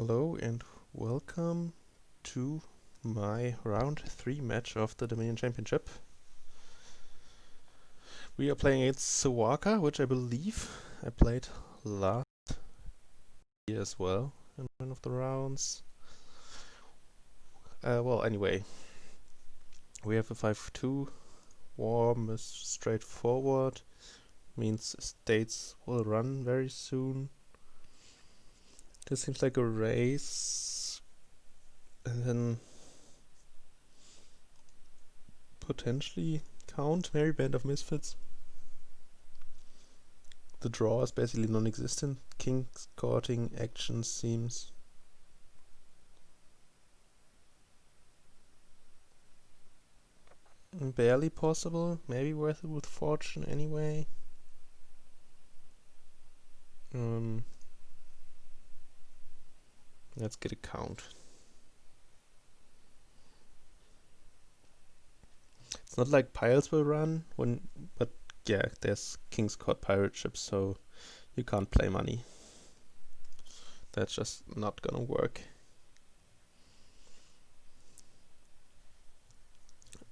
Hello and welcome to my round 3 match of the Dominion Championship. We are playing against SOWAKA, which I believe I played last year as well in one of the rounds. Anyway, we have a 5-2. Warm is straightforward, means states will run very soon. This seems like a race, and then potentially count Merry Band of Misfits. The draw is basically non-existent. King courting action seems barely possible. Maybe worth it with fortune anyway. Let's get a count. It's not like piles will run but yeah, there's King's Court pirate ships, so you can't play money. That's just not gonna work.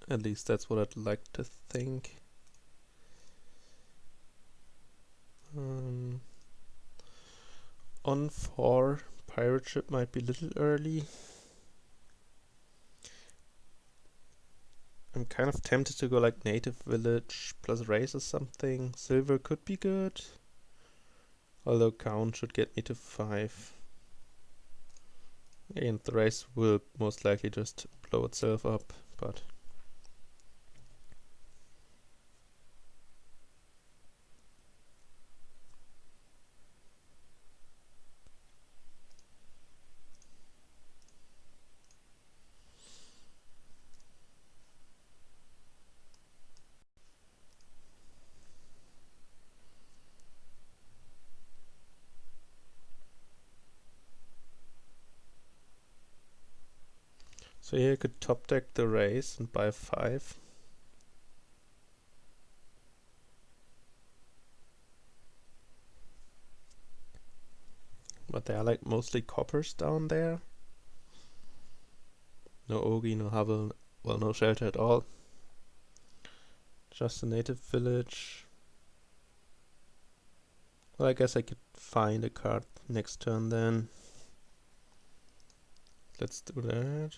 At least that's what I'd like to think. On 4, pirate ship might be a little early. I'm kind of tempted to go like native village plus race or something. Silver could be good, although count should get me to 5. And the race will most likely just blow itself up, but so here I could top deck the race and buy 5. But they are like mostly coppers down there. No Ogi, no hovel, well, no shelter at all. Just a native village. Well, I guess I could find a card next turn then. Let's do that.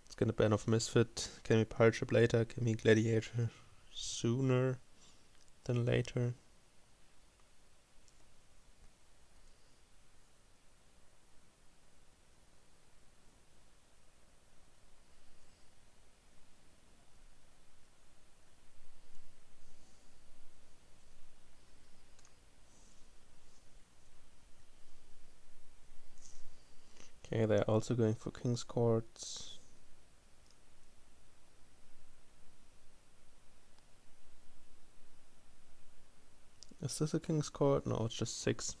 It's gonna ban off Misfit. Can we pirate ship later? Can we gladiator sooner than later? Okay, they're also going for King's Courts. Is this a King's Court? No, it's just 6.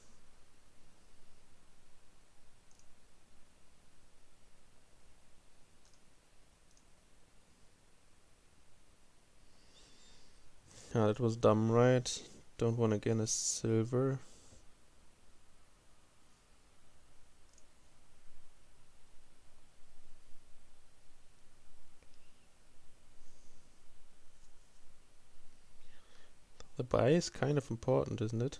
Yeah, that was dumb, right? Don't want again a silver. The buy is kind of important, isn't it?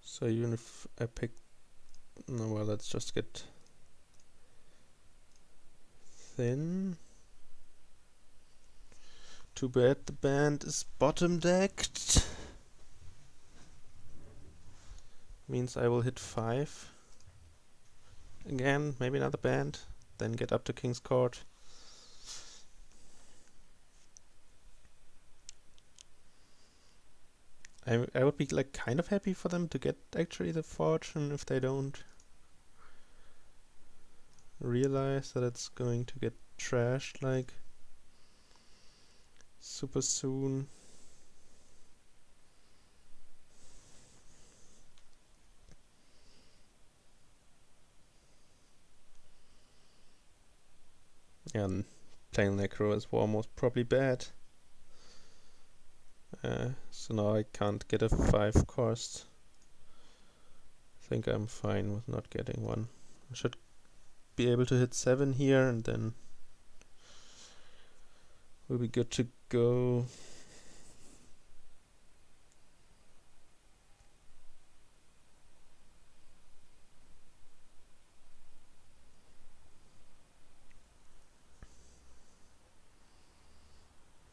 So even if I pick... No, well, let's just get thin. Too bad the band is bottom decked. Means I will hit 5. Again, maybe another band. Then get up to King's Court. I would be like kind of happy for them to get actually the fortune if they don't realize that it's going to get trashed like super soon. And playing Necro as war was probably bad. So now I can't get a 5 cost. I think I'm fine with not getting one. I should be able to hit 7 here and then we'll be good to go.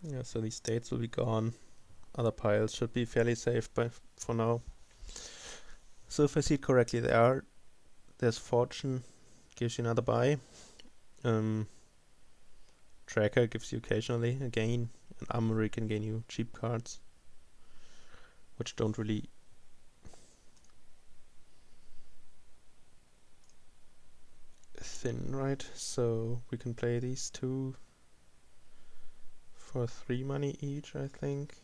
Yeah, so these states will be gone. Other piles should be fairly safe for now. So if I see it correctly, there's Fortune, gives you another buy. Tracker gives you occasionally a gain, and Armory can gain you cheap cards, which don't really thin, right? So we can play these two for 3 money each, I think.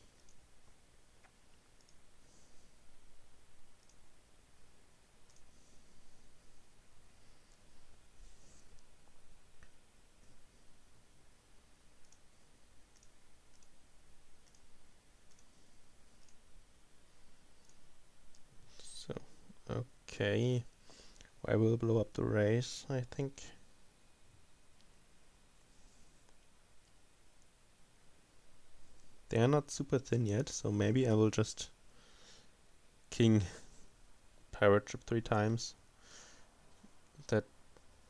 So, okay. I will blow up the race, I think. They are not super thin yet, so maybe I will just king pirate ship 3 times. That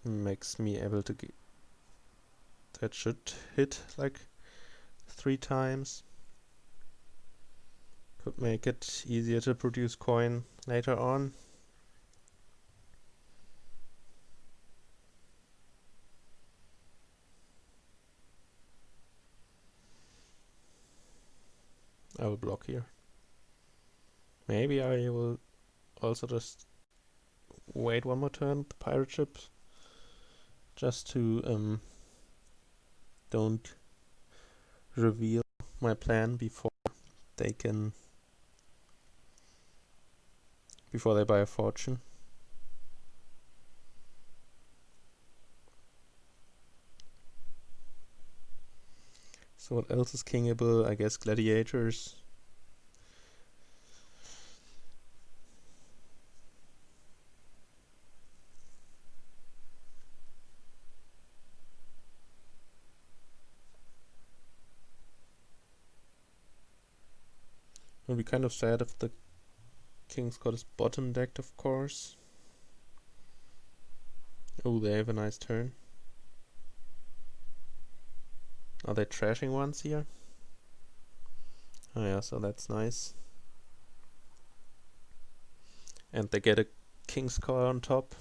makes me able to get... That should hit like 3 times. Could make it easier to produce coin later on. I will block here. Maybe I will also just wait one more turn with the pirate ships, just to don't reveal my plan before they buy a fortune. So what else is kingable? I guess gladiators. It'll be kind of sad if the King's Court is bottom decked, of course. Oh, they have a nice turn. Are they trashing once here? Oh yeah, so that's nice. And they get a King's Court on top.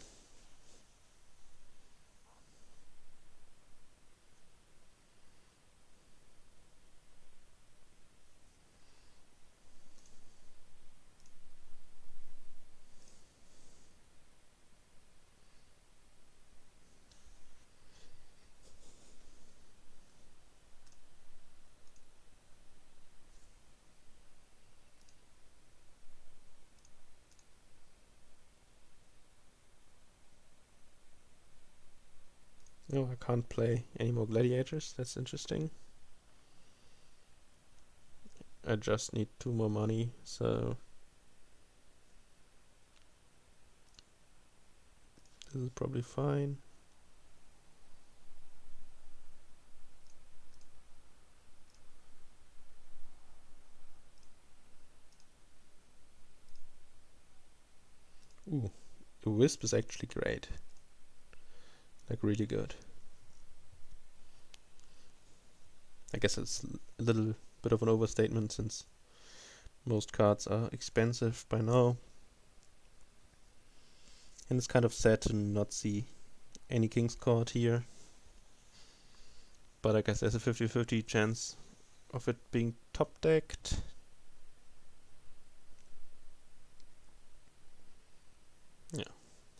No, I can't play any more gladiators. That's interesting. I just need 2 more money, so this is probably fine. Ooh, the wisp is actually great. Like really good. I guess it's a little bit of an overstatement since most cards are expensive by now. And it's kind of sad to not see any King's Court here. But I guess there's a 50-50 chance of it being top decked. Yeah.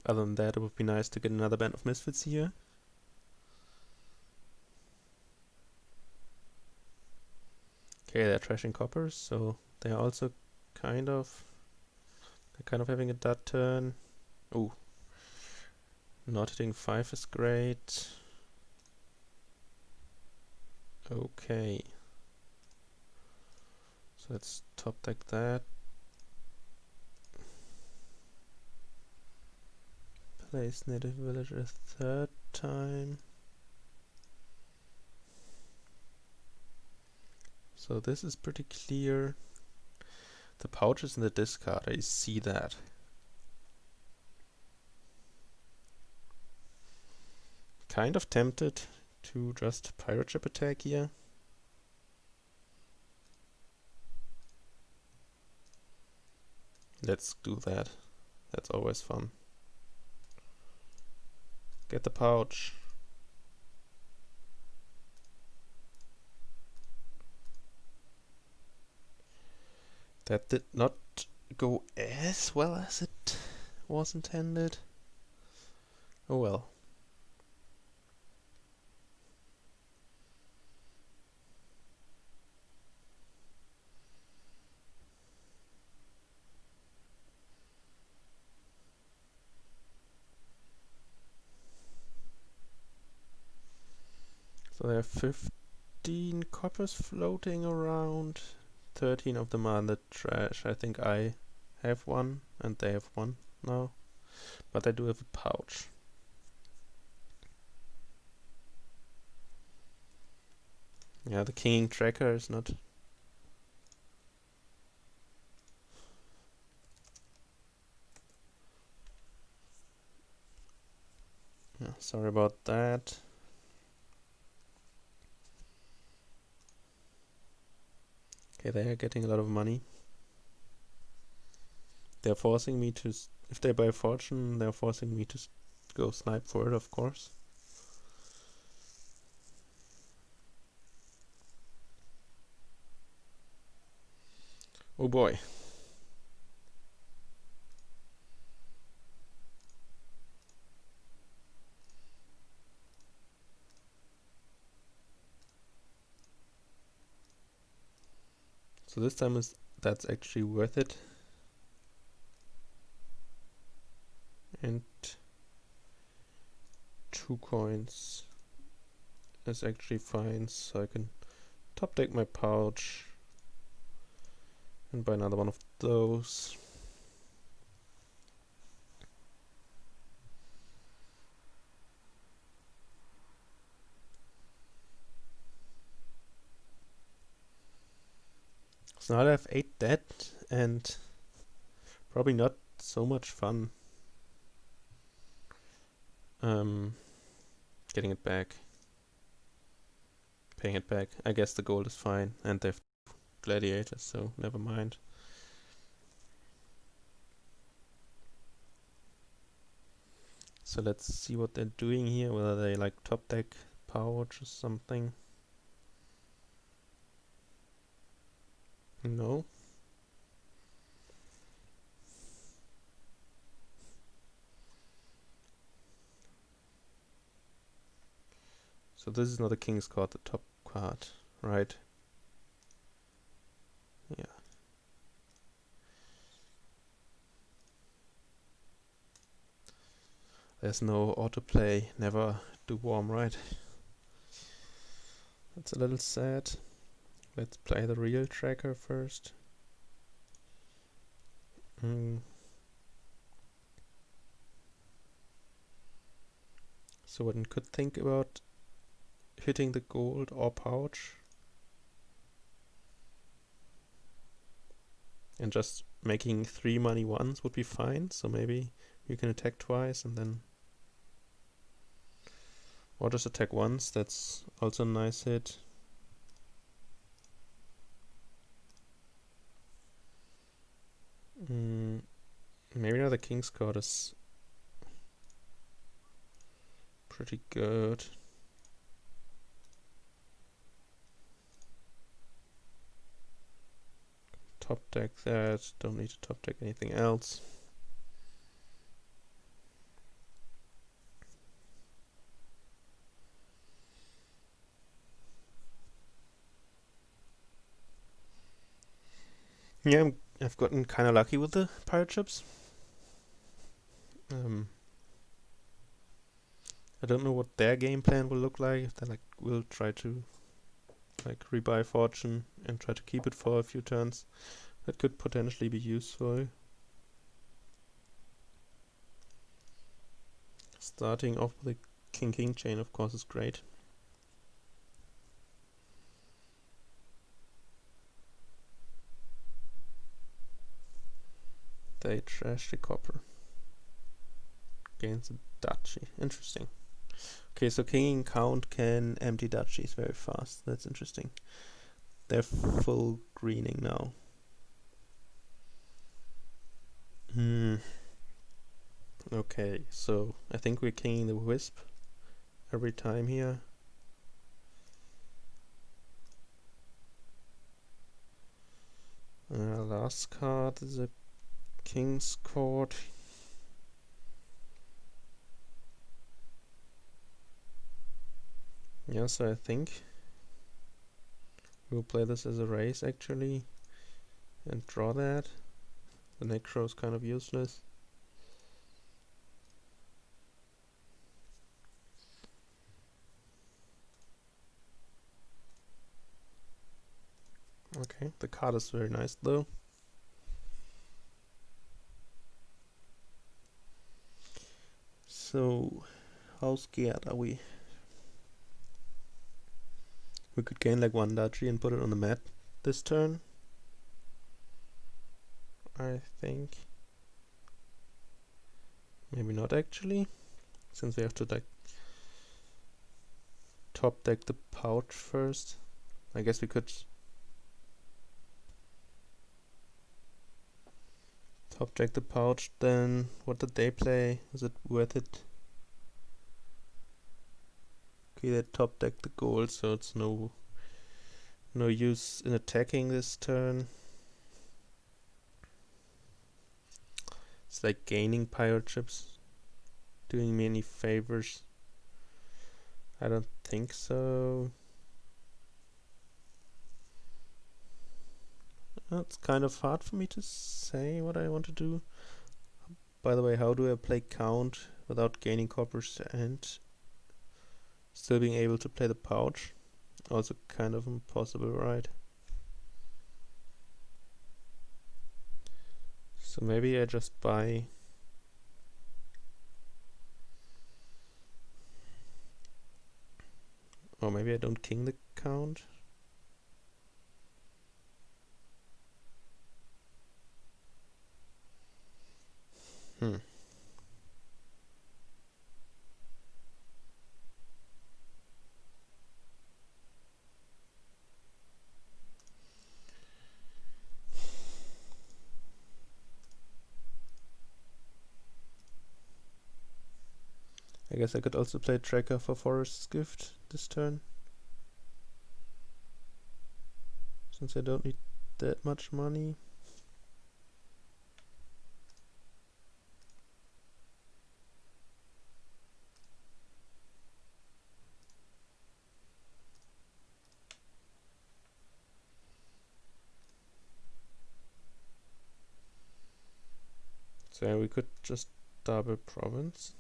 Other than that, it would be nice to get another Band of Misfits here. Okay, they're trashing coppers, so they're also kind of having a dud turn. Ooh. Not hitting 5 is great. Okay. So let's top deck that. Place native villager a third time. So this is pretty clear. The pouch is in the discard, I see that. Kind of tempted to just pirate ship attack here. Let's do that. That's always fun. Get the pouch. That did not go as well as it was intended. Oh well. So there are 15 coppers floating around. 13 of them are in the trash. I think I have one and they have one now. But I do have a pouch. Yeah, the kinging tracker is not... Yeah, sorry about that. Okay, they are getting a lot of money. They're forcing me to... If they buy fortune, they're forcing me to go snipe for it, of course. Oh boy. So this time that's actually worth it. And 2 coins is actually fine, so I can top deck my pouch and buy another one of those. So now I have 8 dead and probably not so much fun getting it back, paying it back. I guess the gold is fine and they've gladiators, so never mind. So let's see what they're doing here, whether they like top deck pouch or something. No. So this is not a king's card, the top card, right? Yeah. There's no autoplay, never do warm, right? That's a little sad. Let's play the real tracker first. So one could think about hitting the gold or pouch and just making 3 money once would be fine. So maybe you can attack twice and then, or just attack once. That's also a nice hit. Maybe now the king's card is pretty good. Top deck that, don't need to top deck anything else. Yeah, I've gotten kind of lucky with the pirate ships. I don't know what their game plan will look like. If they like will try to like rebuy fortune and try to keep it for a few turns. That could potentially be useful. Starting off with a king-king chain, of course, is great. They trash the copper. Gains a duchy. Interesting. Okay, so king count can empty duchies very fast. That's interesting. They're full greening now. Okay, so I think we're kinging the wisp every time here. Last card is a King's Court. Yeah, so I think we'll play this as a race actually and draw that. The necro is kind of useless. Okay, the card is very nice though. So, how scared are we? We could gain like one duchy and put it on the mat this turn, I think. Maybe not actually, since we have to like top deck the pouch first. I guess we could top deck the pouch, then what did they play? Is it worth it? Okay, they top deck the gold, so it's no use in attacking this turn. It's like gaining pirate ships doing me any favors. I don't think so. It's kind of hard for me to say what I want to do. By the way, how do I play count without gaining coppers and still being able to play the pouch? Also kind of impossible, right? So maybe I just buy or maybe I don't king the count. I guess I could also play tracker for Forest's Gift this turn, since I don't need that much money. So we could just double province.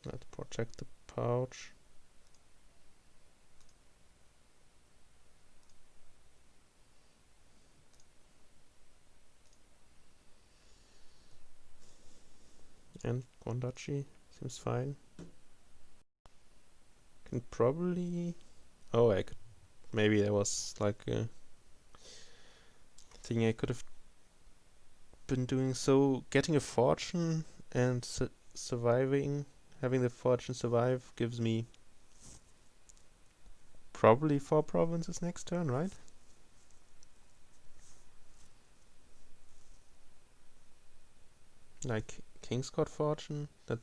Let's protect the pouch. And one duchy seems fine. Can probably... Oh, I could... Maybe there was like a thing I could have been doing. So getting a fortune and surviving, having the fortune survive gives me probably 4 provinces next turn, right? Like King's Court fortune, that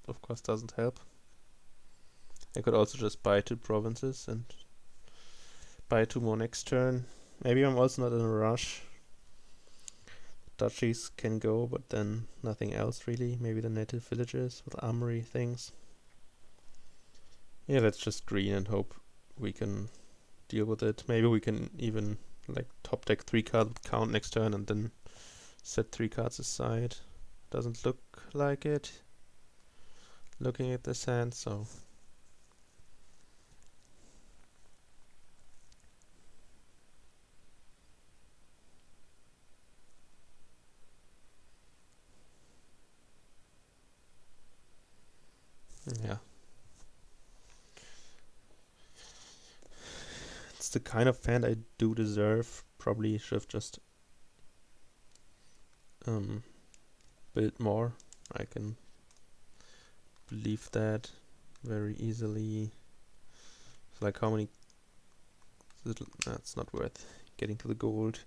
of course doesn't help. I could also just buy 2 provinces and buy 2 more next turn. Maybe I'm also not in a rush. Duchies can go, but then nothing else really. Maybe the native villages with armory things. Yeah, let's just green and hope we can deal with it. Maybe we can even like top deck 3 cards with count next turn and then set 3 cards aside. Doesn't look like it. looking at this hand, so yeah. It's the kind of hand I do deserve. Probably should have just build more. I can believe that very easily. It's like how many little... That's not worth getting to the gold.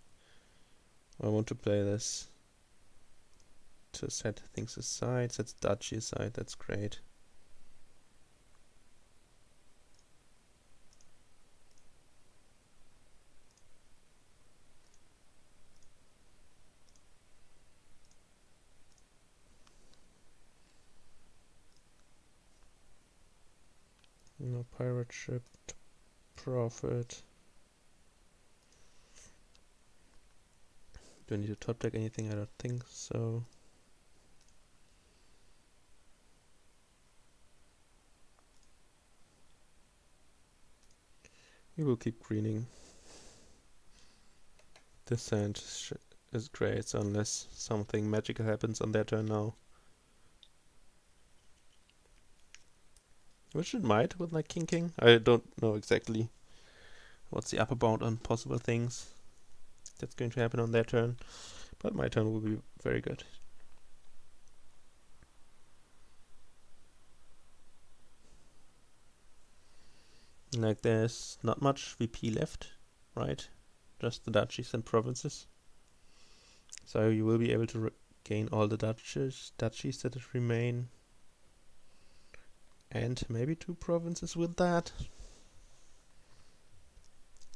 I want to play this to set things aside. Sets duchy aside, that's great. No pirate ship to profit. Do I need to top deck anything? I don't think so. We will keep greening. This sand is great, so unless something magical happens on their turn now. Which it might with like King. I don't know exactly what's the upper bound on possible things that's going to happen on their turn. But my turn will be very good. Like there's not much VP left, right? Just the duchies and provinces. So you will be able to gain all the duchies that remain. And maybe 2 provinces with that.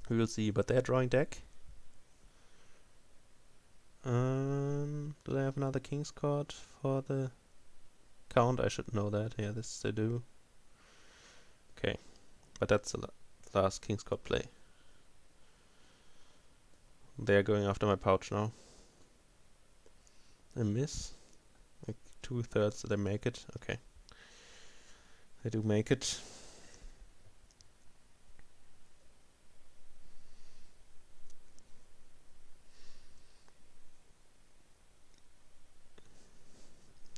We will see, but they're drawing deck. Do they have another King's Court for the count? I should know that. Yeah, this they do. Okay, but that's the last King's Court play. They're going after my pouch now. A miss. Like 2/3 they make it. Okay. They do make it.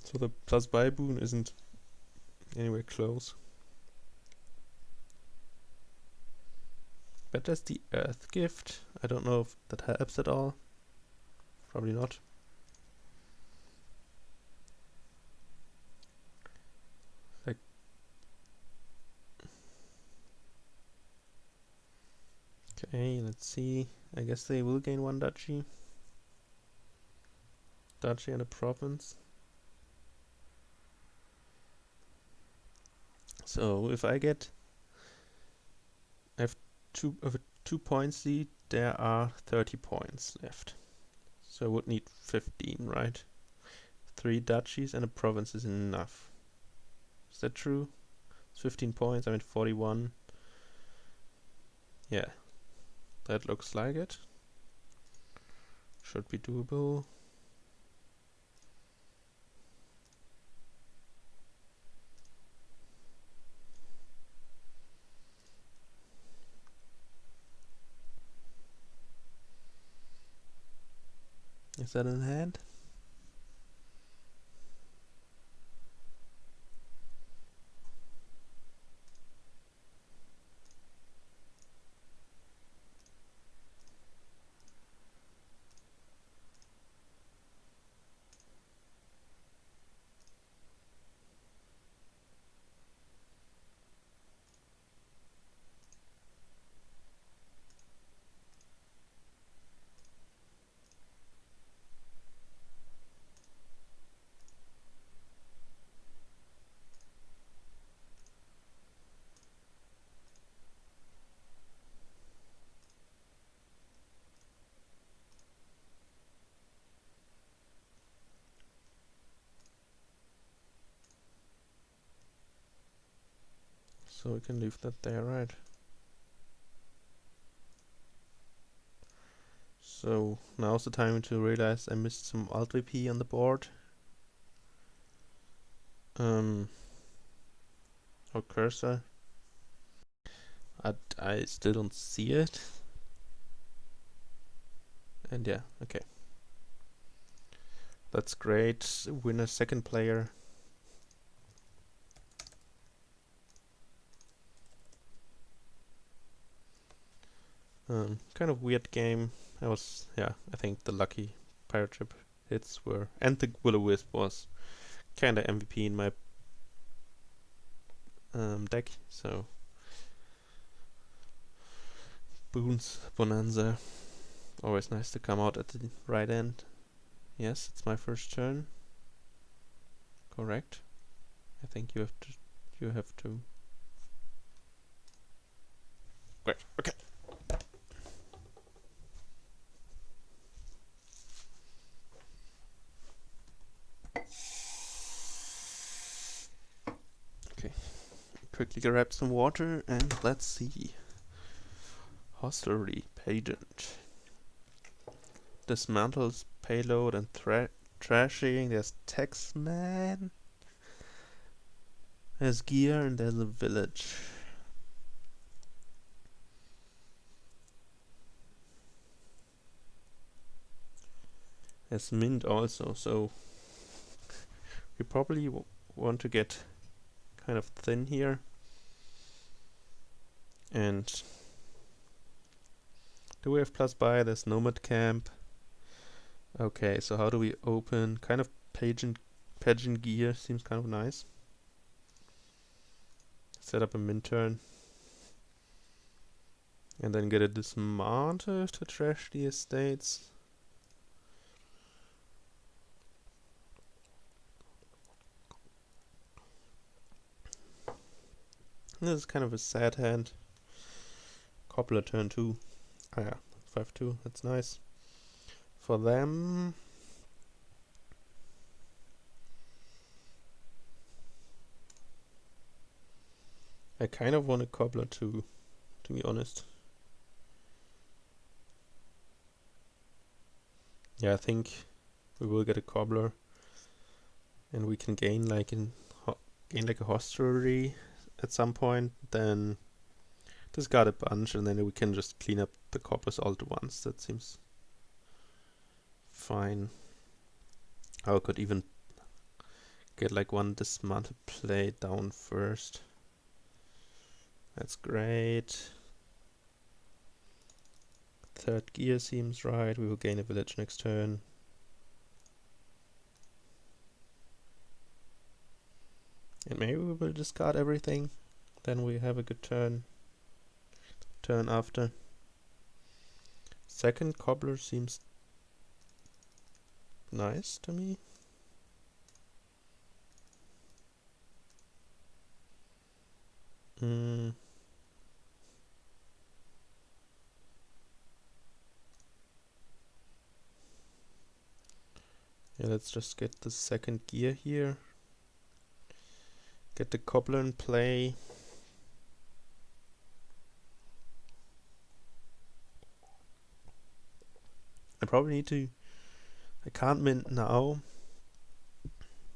So the plus buy boon isn't anywhere close. But there's the Earth Gift. I don't know if that helps at all. Probably not. Like, okay, let's see. I guess they will gain 1 duchy. Duchy and a province. So if I have 2 points lead, there are 30 points left. So I would need 15, right? 3 duchies and a province is enough. Is that true? It's 15 points, I mean 41. Yeah, that looks like it. Should be doable. Is that in hand? So we can leave that there, right? So now's the time to realize I missed some alt VP on the board. or cursor. I still don't see it. And yeah, okay. That's great. Winner, second player. Kind of weird game. I think the lucky pirate ship hits were, and the will-o-wisp was kind of MVP in my deck. So boons, bonanza, always nice to come out at the right end. Yes, it's my first turn. Correct. I think you have to. You have to. Great. Okay. Okay. Quickly grab some water and let's see. Hostelry pageant. Dismantles payload and trashing. There's Taxman. There's gear and there's a village. There's mint also, so we probably want to get kind of thin here. And do we have plus buy? There's nomad camp. Okay, so how do we open? Kind of pageant gear seems kind of nice. Set up a mint turn. And then get a dismantle to trash the estates. This is kind of a sad hand. Cobbler turn 2. Ah yeah, 5-2, that's nice. For them... I kind of want a cobbler too, to be honest. Yeah, I think we will get a cobbler. And we can gain like a hostelry at some point, then discard a bunch, and then we can just clean up the cobblers all at once. That seems fine. I could even get like one dismantle play down first. That's great. Third gear seems right. We will gain a village next turn. And maybe we will discard everything. Then we have a good turn. Turn after. Second cobbler seems nice to me. Yeah, let's just get the second gear here. Get the cobbler in play. I probably need to... I can't mint now,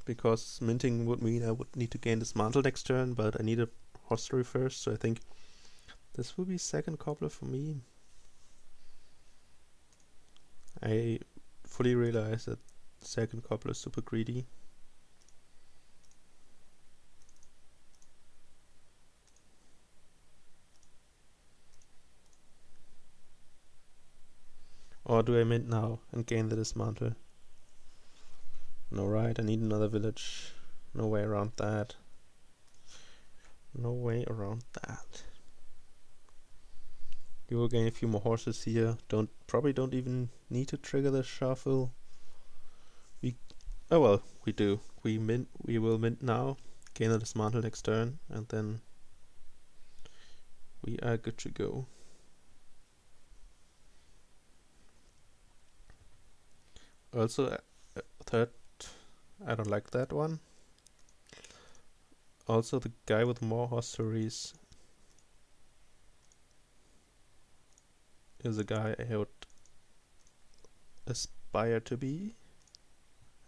because minting would mean I would need to gain dismantle next turn, but I need a hostelry first, so I think this will be second cobbler for me. I fully realize that second cobbler is super greedy. Or do I mint now and gain the dismantle? No, right, I need another village. No way around that. No way around that. You will gain a few more horses here. Probably don't even need to trigger the shuffle. Oh well, we do. We will mint now, gain a dismantle next turn, and then we are good to go. Also, third, I don't like that one. Also, the guy with more hostelries is a guy I would aspire to be,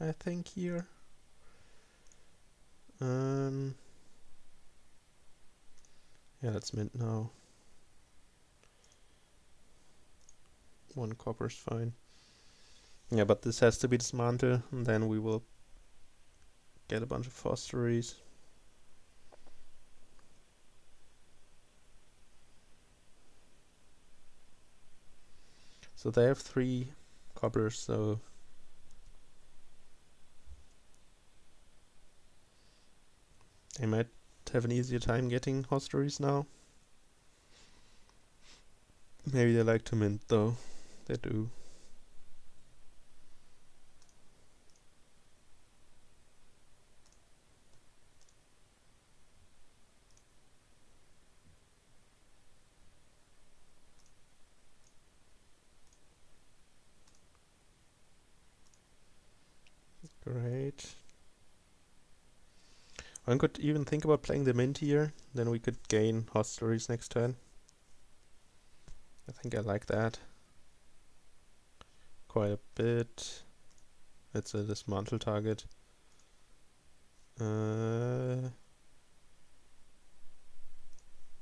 I think, here. Yeah, that's mint now. 1 copper's fine. Yeah, but this has to be dismantled, and then we will get a bunch of phosphories. So they have 3 coppers, so they might have an easier time getting phosphories now. Maybe they like to mint though. They do. Great. One could even think about playing the mint here, then we could gain hostleries next turn. I think I like that quite a bit. It's a dismantle target. Yeah,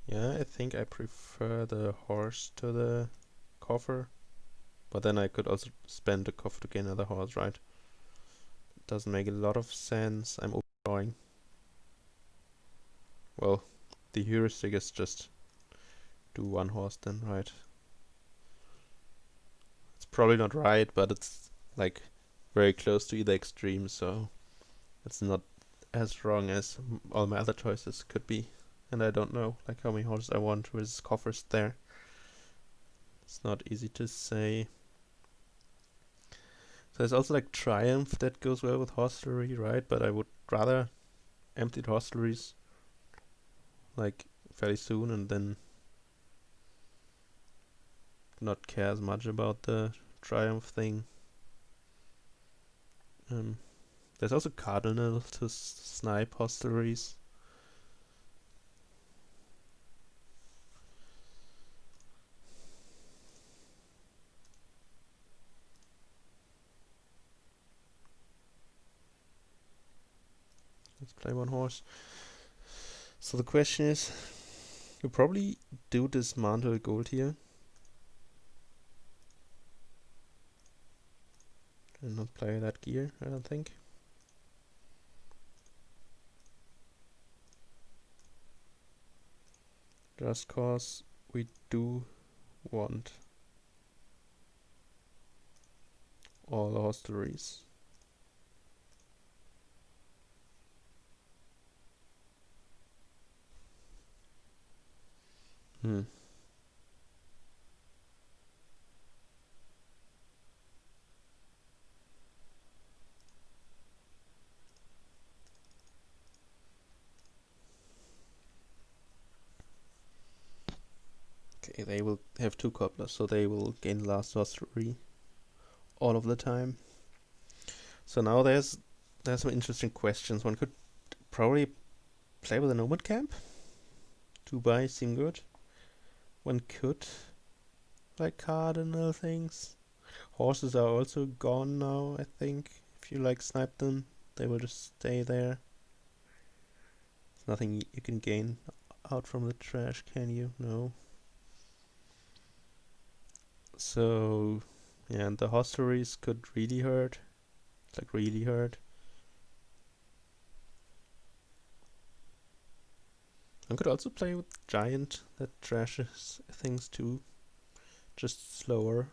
I think I prefer the horse to the coffer. But then I could also spend the coffer to gain another horse, right? Doesn't make a lot of sense. I'm overdrawing. Well, the heuristic is just do 1 horse then, right? It's probably not right, but it's like very close to either extreme, so it's not as wrong as all my other choices could be. And I don't know like how many horses I want with coffers there. It's not easy to say. So there's also like Triumph that goes well with hostelry, right? But I would rather empty the hostleries like fairly soon and then not care as much about the Triumph thing. There's also Cardinal to snipe hostleries. Let's play 1 horse. So the question is, you probably do dismantle gold here. And not play that gear, I don't think. Just cause we do want all the hostleries. Okay, they will have 2 cobblers, so they will gain the last hostlery all of the time. So now there's some interesting questions. One could probably play with a nomad camp. 2 buys seem good. One could like cardinal things. Horses are also gone now, I think. If you like snipe them, they will just stay there. There's nothing you can gain out from the trash, can you? No. So yeah, and the hostleries could really hurt. Like really hurt. One could also play with Giant that trashes things too. Just slower.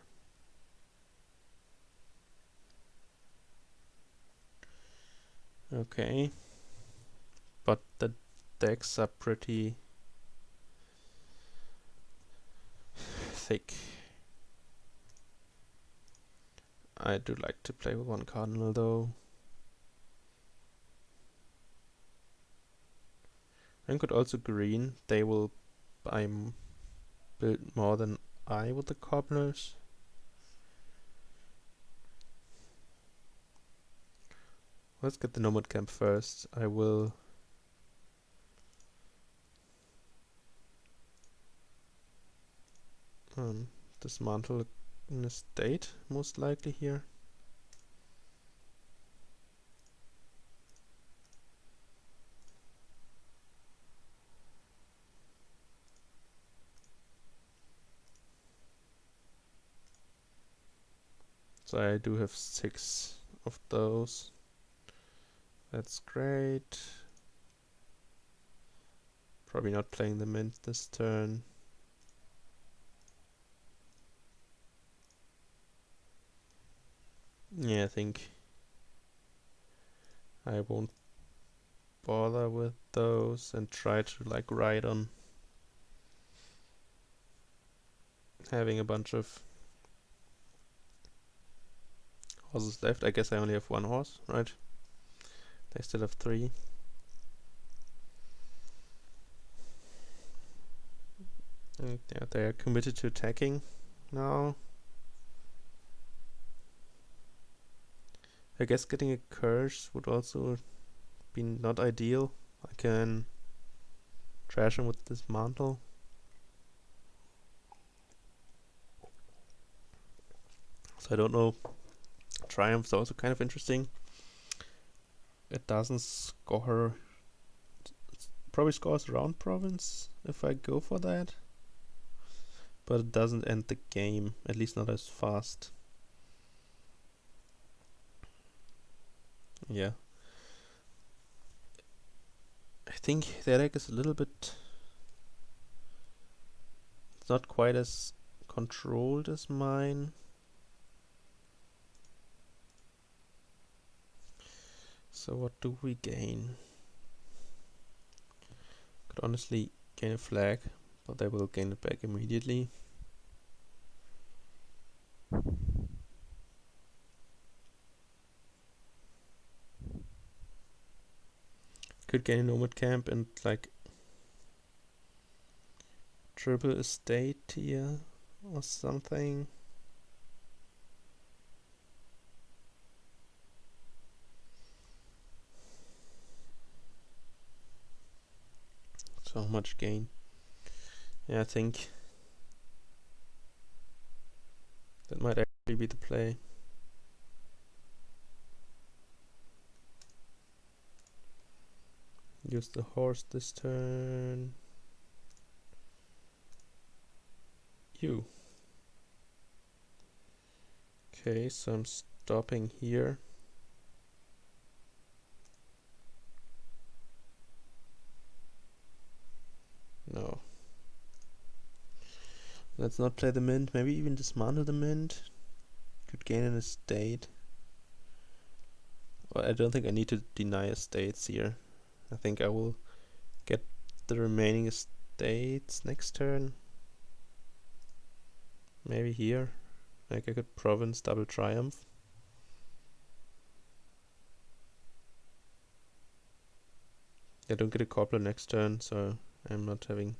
Okay. But the decks are pretty thick. I do like to play with 1 cardinal though. And could also green. They will buy build more than I with the cobblers. Let's get the nomad camp first. I will dismantle an estate most likely here. So I do have 6 of those. That's great. Probably not playing the mint this turn. Yeah, I think I won't bother with those and try to like ride on having a bunch of horses left. I guess I only have 1 horse, right? They still have 3. And yeah, they are committed to attacking now. I guess getting a curse would also be not ideal. I can trash him with this mantle. So I don't know. Triumph's also kind of interesting. It doesn't score. Probably scores around province if I go for that. But it doesn't end the game, at least not as fast. Yeah. I think their deck is a little bit... It's not quite as controlled as mine. So what do we gain? Could honestly gain a flag, but they will gain it back immediately. Could gain a nomad camp and like triple estate here or something. So much gain. Yeah, I think that might actually be the play. Use the horse this turn. You. Okay, so I'm stopping here. No. Let's not play the mint. Maybe even dismantle the mint. Could gain an estate. Well, I don't think I need to deny estates here. I think I will get the remaining estates next turn. Maybe here. Like I could province double triumph. I don't get a cobbler next turn, so I'm not having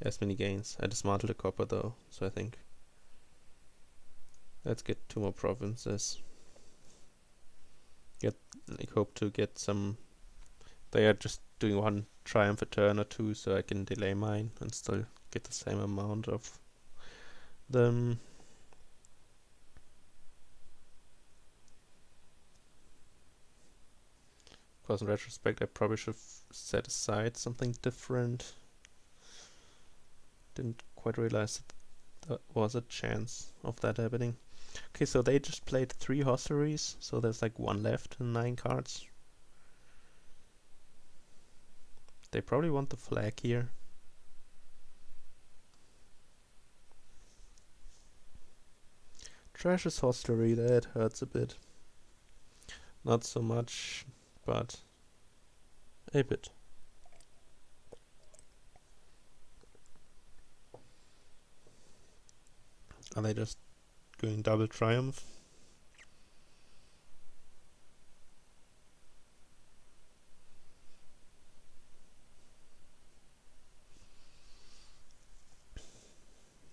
as many gains. I dismantled a copper though, so I think let's get 2 more provinces. Hope to get some. They are just doing 1 triumph a turn or 2, so I can delay mine and still get the same amount of them. Of course, in retrospect, I probably should have set aside something different. Didn't quite realize that was a chance of that happening. Okay, so they just played 3 hosieries, so there's like 1 left in 9 cards. They probably want the flag here. Trash's hostelry, that hurts a bit. Not so much, but a bit. Are they just going double triumph?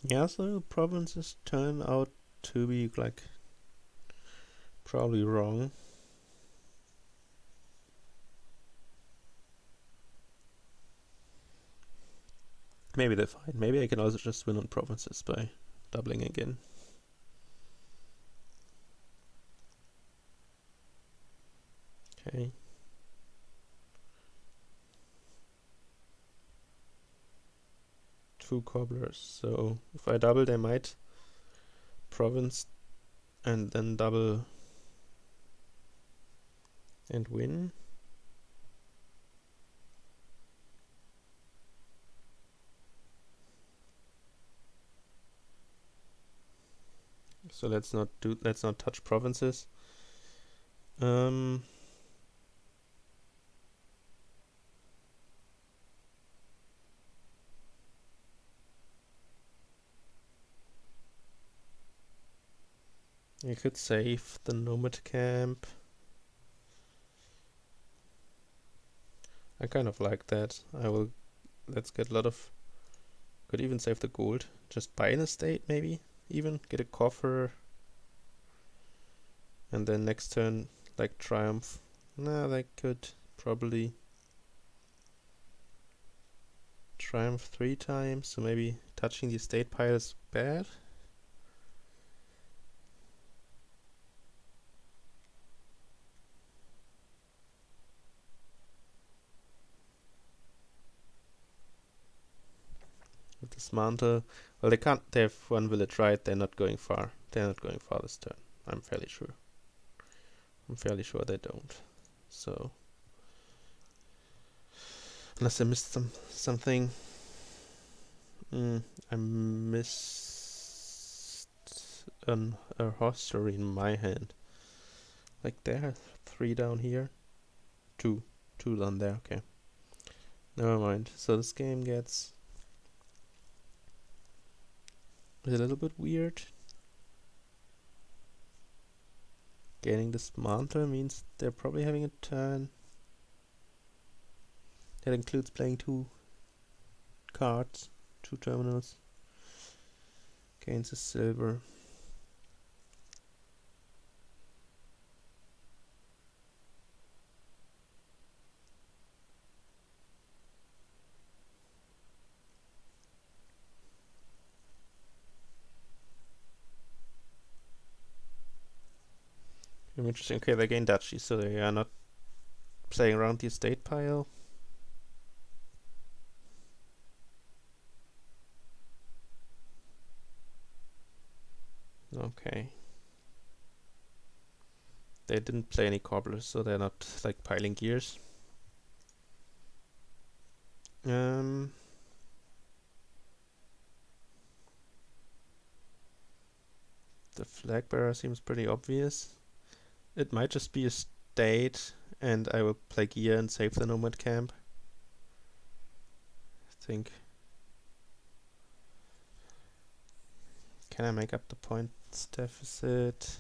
Yeah, so provinces turn out to be like probably wrong. Maybe they're fine. Maybe I can also just win on provinces by doubling again. Okay. Two cobblers. So if I double, they might province and then double and win. So let's not touch provinces. You could save the nomad camp. I kind of like that. Let's get a lot of, could even save the gold. Just buy an estate maybe, even get a coffer. And then next turn, like triumph. Nah, they could probably triumph 3 times, so maybe touching the estate pile is bad. With dismantle, well, they have 1 village, right? They're not going far. They're not going far this turn. I'm fairly sure. I'm fairly sure they don't. So, unless I missed something. I missed a horse story in my hand. Like there, 3 down here. 2 down there, okay. Never mind. So this game gets a little bit weird. Gaining this mantle means they're probably having a turn. That includes playing 2 cards, 2 terminals. Gains a silver. Interesting. Okay, they gain duchy, so they are not playing around the estate pile. Okay. They didn't play any cobblers, so they're not like piling gears. The flag bearer seems pretty obvious. It might just be a state, and I will play gear and save the nomad camp. I think. Can I make up the points deficit?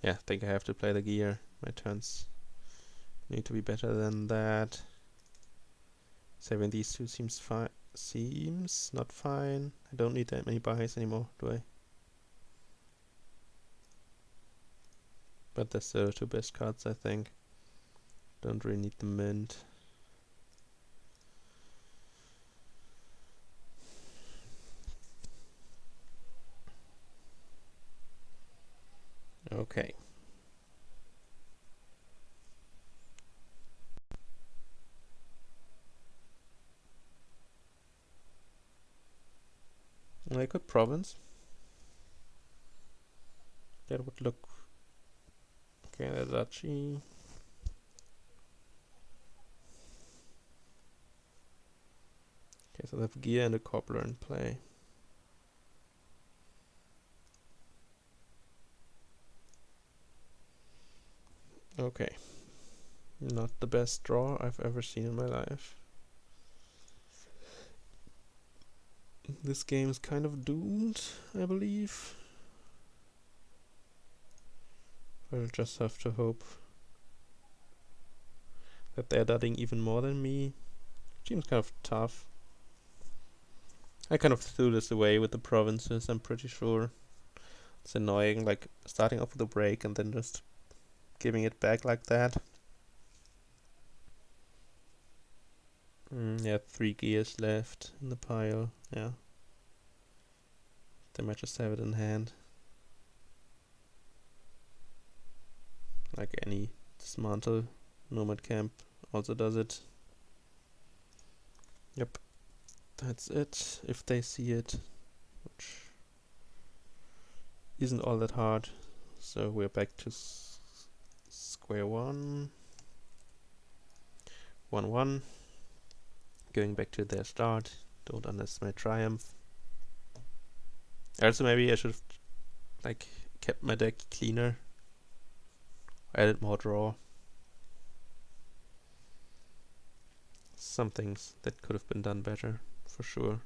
Yeah, I think I have to play the gear. My turns need to be better than that. Saving these 2 seems fine. Seems not fine. I don't need that many buys anymore, do I? But that's the 2 best cards, I think. Don't really need the mint. Okay. I could province. That would look okay. The duchy. Okay, so they have gear and a cobbler in play. Okay. Not the best draw I've ever seen in my life. This game is kind of doomed, I believe. I'll just have to hope that they're dudding even more than me. Seems kind of tough. I kind of threw this away with the provinces, I'm pretty sure. It's annoying, like starting off with a break and then just giving it back like that. Yeah, 3 gears left in the pile. Yeah. They might just have it in hand. Like any dismantle nomad camp also does it. Yep. That's it, if they see it. isn't all that hard. So we're back to square one. 1-1. Going back to their start. Don't underestimate triumph. Also, maybe I should have like kept my deck cleaner. Added more draw. Some things that could have been done better, for sure.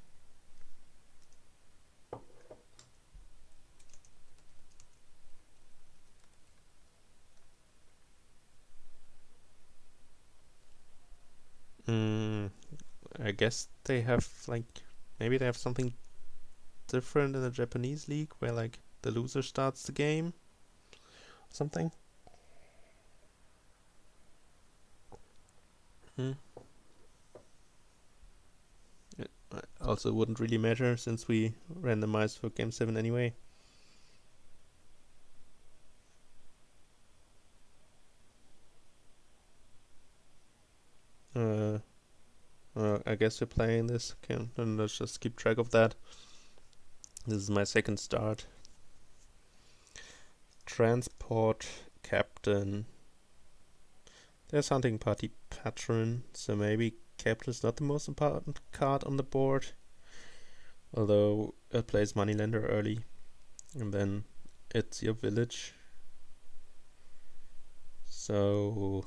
I guess they have like, maybe they have something different in the Japanese league where like the loser starts the game. Something. It also wouldn't really matter since we randomized for game 7 anyway. I guess we're playing this. Okay, then let's just keep track of that. This is my second start. Transport Captain. There's Hunting Party Patron, so maybe Captain is not the most important card on the board. Although it plays Moneylender early, and then it's your village. So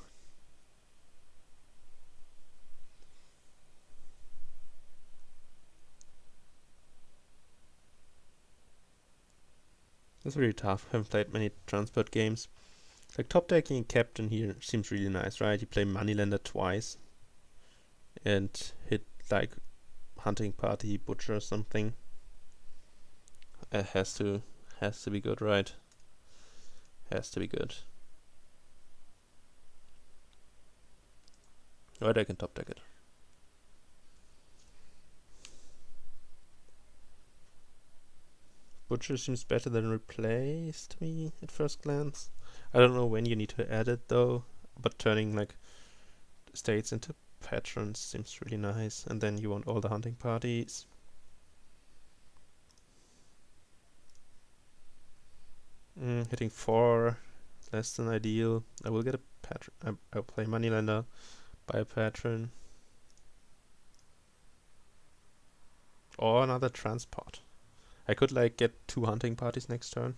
it's really tough. Haven't played many transport games. Like top decking Captain here seems really nice, right? You play Moneylender twice and hit like Hunting Party, Butcher or something. It has to be good, right? Has to be good. Right, I can top deck it. Butcher seems better than Replace to me at first glance. I don't know when you need to add it though, but turning like states into patrons seems really nice, and then you want all the hunting parties. Hitting 4, less than ideal. I will get a patron. I'll play Moneylender, buy a patron. Or another transport. I could like get 2 hunting parties next turn.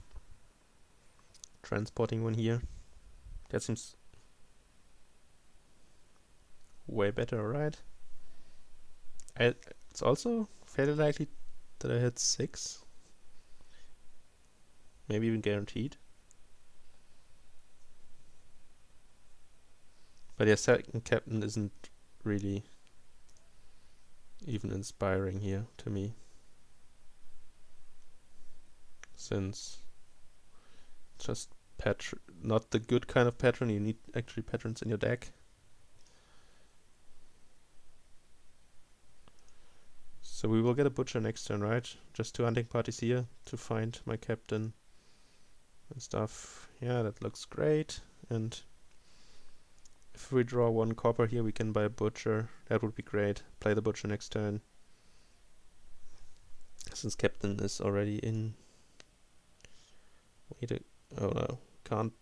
Transporting one here. That seems way better, right? It's also fairly likely that I hit 6. Maybe even guaranteed. But yeah, second captain isn't really even inspiring here to me. Since just not the good kind of patron, you need actually patrons in your deck. So we will get a butcher next turn, right? Just 2 hunting parties here to find my captain and stuff. Yeah, that looks great. And if we draw 1 copper here, we can buy a butcher. That would be great. Play the butcher next turn. Since captain is already in. Oh no, can't.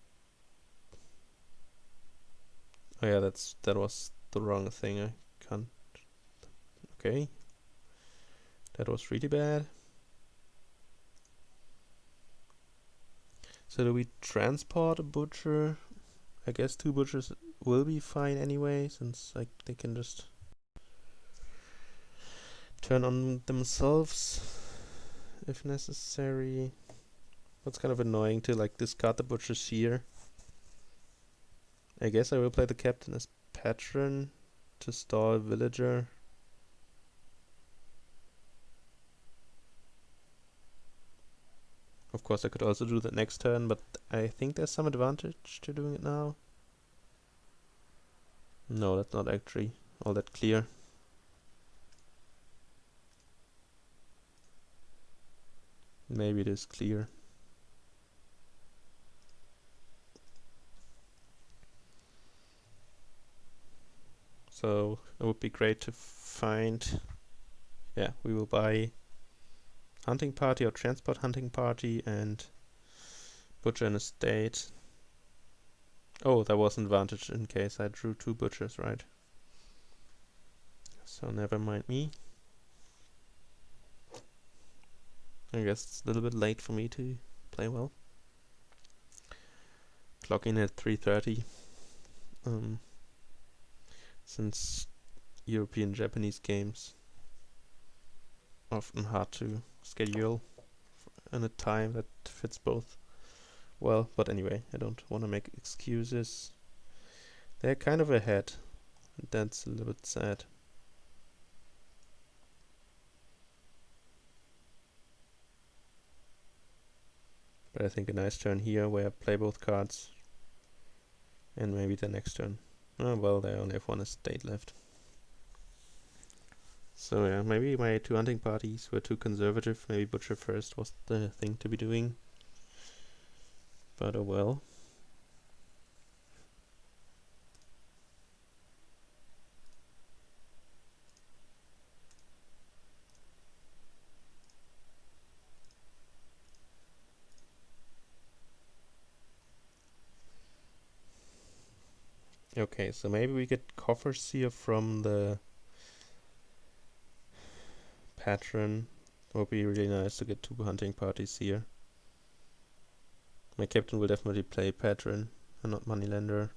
Oh yeah, that was the wrong thing. I can't. Okay. That was really bad. So do we transport a butcher? I guess 2 butchers will be fine anyway, since like they can just turn on themselves if necessary. It's kind of annoying to like discard the butchers here. I guess I will play the captain as patron to stall a villager. Of course, I could also do that next turn, but I think there's some advantage to doing it now. No, that's not actually all that clear. Maybe it is clear. So it would be great to find. Yeah, we will buy hunting party or transport hunting party and Butcher in a state. Oh, there was an advantage in case I drew 2 butchers, right? So never mind me. I guess it's a little bit late for me to play well. Clock in at 3:30. Since European Japanese games often hard to schedule in a time that fits both well, but anyway, I don't want to make excuses. They're kind of ahead, and that's a little bit sad. But I think a nice turn here where I play both cards, and maybe the next turn. Oh well, they only have 1 estate left. So yeah, maybe my 2 hunting parties were too conservative. Maybe butcher first was the thing to be doing. But oh well. Okay, so maybe we get coffers here from the patron. It would be really nice to get 2 hunting parties here. My captain will definitely play patron and not moneylender.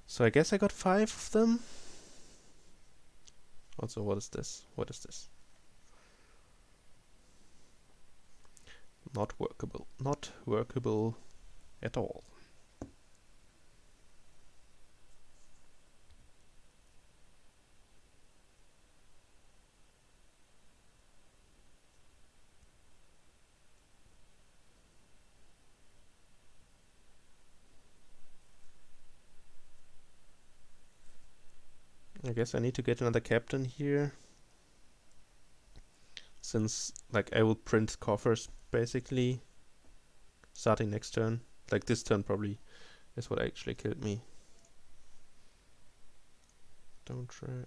So I guess I got 5 of them. Also, what is this? What is this? Not workable. Not workable at all. I guess I need to get another captain here. Since, like, I will print coffers, basically, starting next turn. Like, this turn probably is what actually killed me. Don't trash.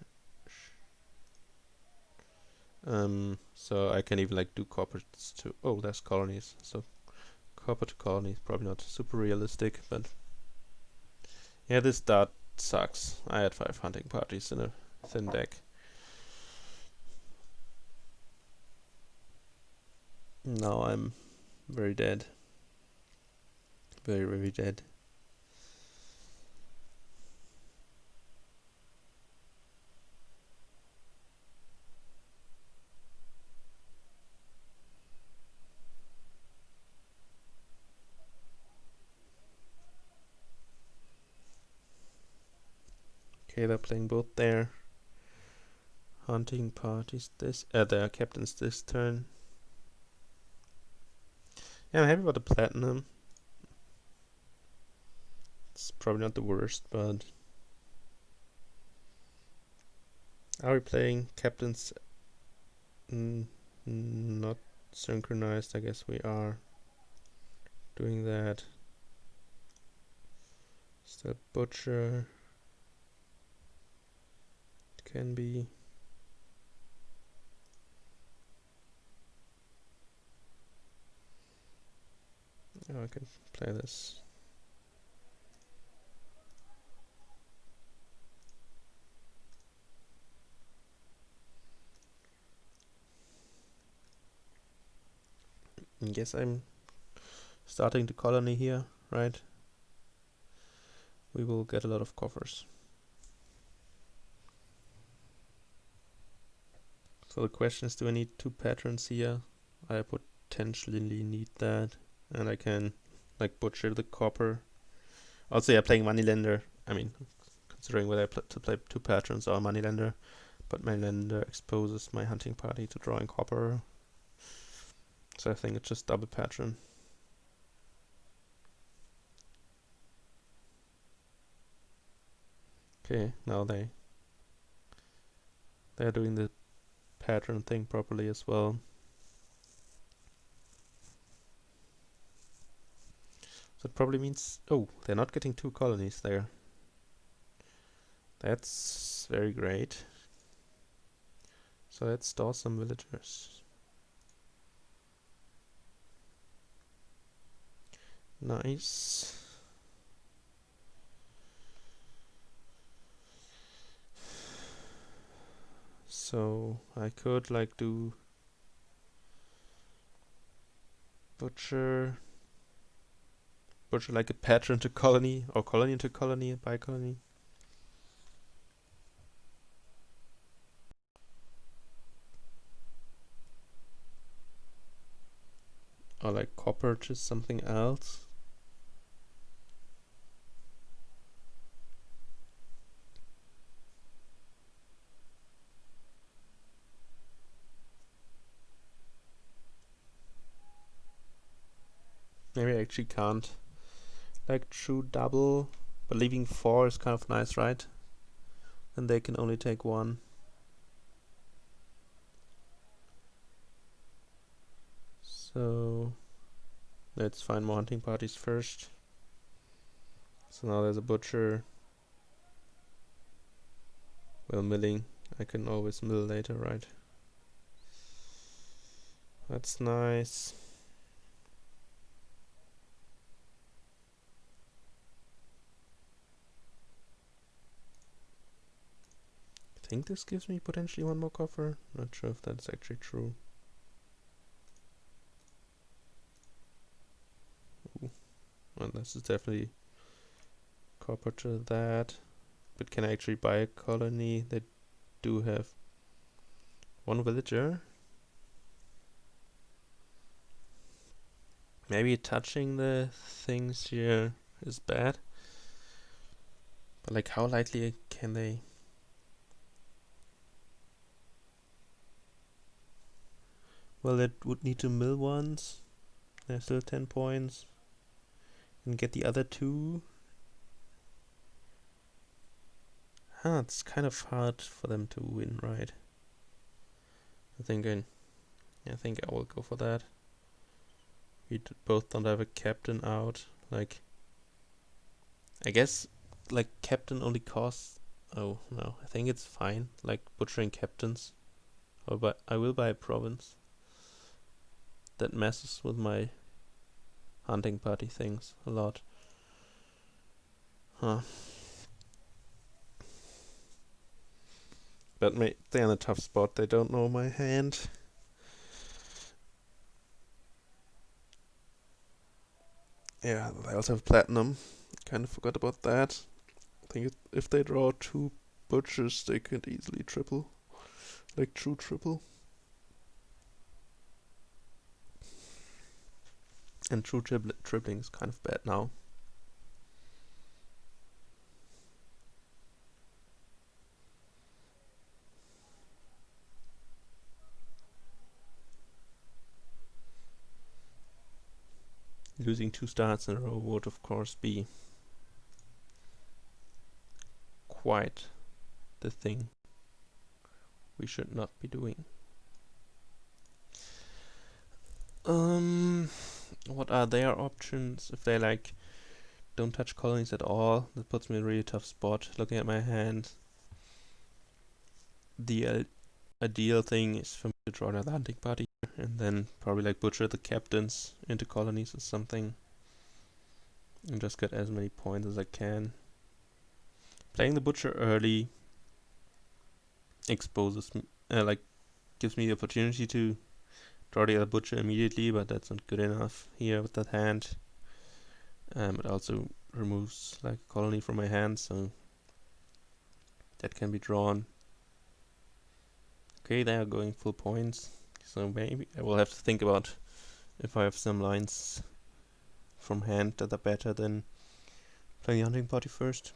So I can even, like, do coppers to... Oh, there's colonies. So, copper to colonies, probably not super realistic, but... Yeah, this start sucks. I had 5 hunting parties in a thin deck. Now I'm very dead. Very, very dead. Okay, they're playing both their hunting parties their captains this turn. Yeah, I'm happy about the platinum. It's probably not the worst, but... Are we playing captains not synchronized? I guess we are doing that. Still butcher. It can be. Oh, I can play this. I guess I'm starting the colony here, right? We will get a lot of coffers. So the question is, do I need 2 patrons here? I potentially need that. And I can, like, butcher the copper. Also, yeah, playing moneylender. I mean, considering whether to play 2 patrons or moneylender. But moneylender exposes my hunting party to drawing copper. So I think it's just double patron. Okay, now they're doing the pattern thing properly as well. So it probably means, oh, they're not getting 2 colonies there. That's very great. So let's store some villagers. Nice. So I could like do butcher like a pattern to colony, or colony to colony by colony. Or like copper to something else. Maybe I actually can't like true double, but leaving 4 is kind of nice, right? And they can only take 1. So let's find more hunting parties first. So now there's a butcher. Well, milling. I can always mill later, right? That's nice. I think this gives me potentially 1 more copper. Not sure if that's actually true. Ooh. Well, this is definitely copper to that. But can I actually buy a colony? They do have 1 villager. Maybe touching the things here is bad. But like, how lightly can they? Well, it would need to mill once. There's still 10 points. And get the other 2. Huh, it's kind of hard for them to win, right? I think I will go for that. We both don't have a captain out. Like, I guess like captain only costs. Oh no, I think it's fine. Like butchering captains. But I will buy a province. That messes with my hunting party things a lot. Huh. But they're in a tough spot. They don't know my hand. Yeah, they also have platinum. Kind of forgot about that. I think if they draw 2 butchers, they could easily triple. Like true triple. And true tripling is kind of bad now. Losing 2 starts in a row would of course be quite the thing we should not be doing. What are their options? If they like don't touch colonies at all, that puts me in a really tough spot. Looking at my hand, the ideal thing is for me to draw another hunting party and then probably like butcher the captains into colonies or something and just get as many points as I can. Playing the butcher early exposes me, like gives me the opportunity to draw the other butcher immediately, but that's not good enough here with that hand. It also removes like a colony from my hand, so that can be drawn. Okay, they are going full points, so maybe I will have to think about if I have some lines from hand that are better than playing the hunting party first.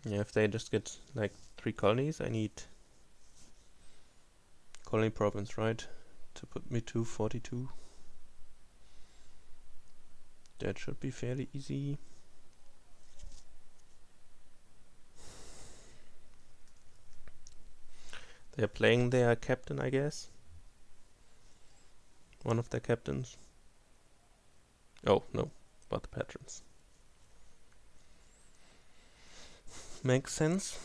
Yeah, if they just get like 3 colonies, I need colony province, right? To put me to 42. That should be fairly easy. They're playing their captain, I guess. One of their captains. Oh, no. About the patrons. Makes sense.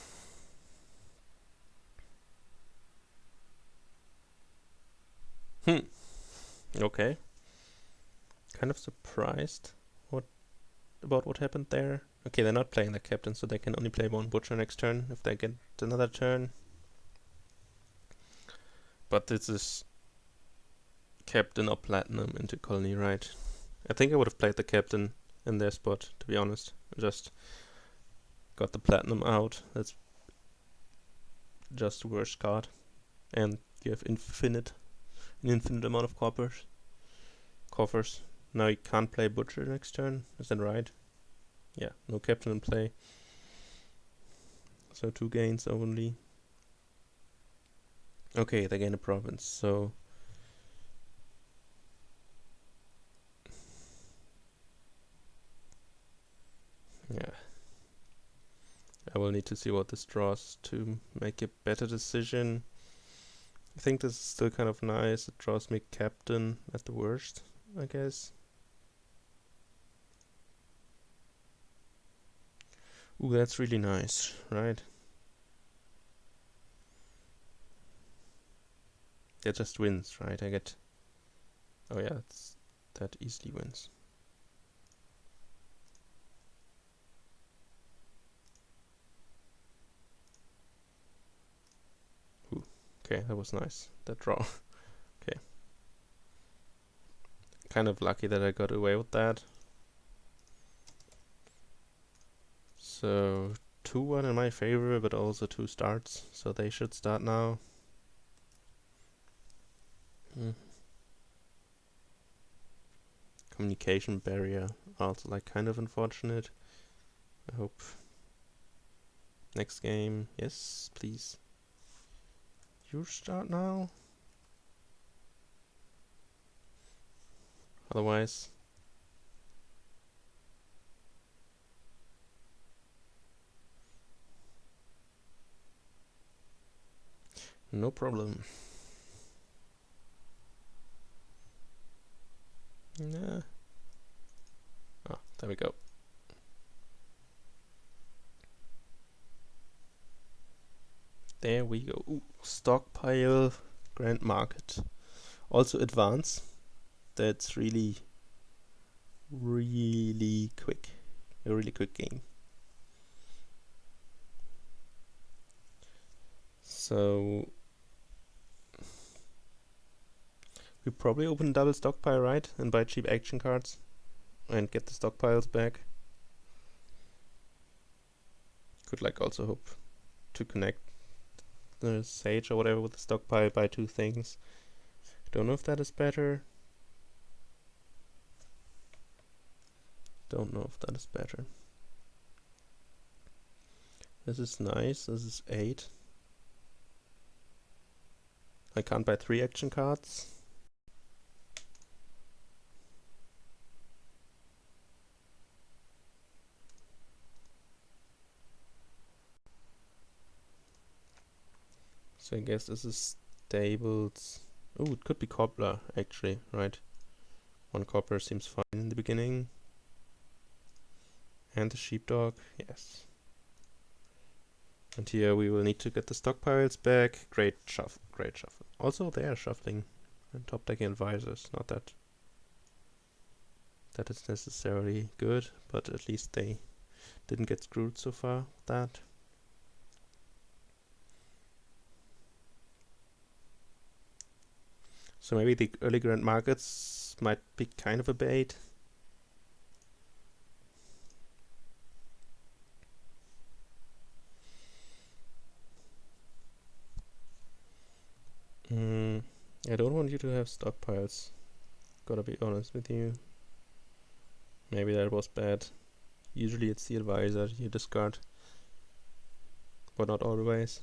Okay. Kind of surprised about what happened there. Okay, they're not playing the captain, so they can only play one butcher next turn if they get another turn. But this is captain or platinum into colony, right? I think I would have played the captain in their spot, to be honest. Just got the platinum out. That's just the worst card. And you have an infinite amount of coffers. Now you can't play butcher next turn, is that right? Yeah, no captain in play. So 2 gains only. Okay, they gain a province, so yeah. I will need to see what this draws to make a better decision. I think this is still kind of nice. It draws me captain at the worst, I guess. Ooh, that's really nice, right? That just wins, right? I get... Oh yeah, that easily wins. Ooh, okay, that was nice. That draw. Okay. Kind of lucky that I got away with that. So 2-1 in my favor, but also 2 starts, so they should start now. Communication barrier, also like kind of unfortunate. I hope next game, yes, please. You start now. Otherwise, no problem. Yeah. Oh, there we go. There we go. Ooh, stockpile, grand market. Also advance. That's really quick. A really quick game. So we probably open double stockpile, right? And buy cheap action cards and get the stockpiles back. Could like also hope to connect the Sage or whatever with the stockpile, buy 2 things. Don't know if that is better. This is nice. This is 8. I can't buy 3 action cards. So I guess this is stables. Oh, it could be cobbler actually, right? 1 copper seems fine in the beginning. And the sheepdog, yes. And here we will need to get the stockpiles back. Great shuffle. Also they are shuffling and top decking advisors. Not that that is necessarily good, but at least they didn't get screwed so far with that. So maybe the early grand markets might be kind of a bait. I don't want you to have stockpiles. Gotta be honest with you. Maybe that was bad. Usually it's the advisor you discard, but not always.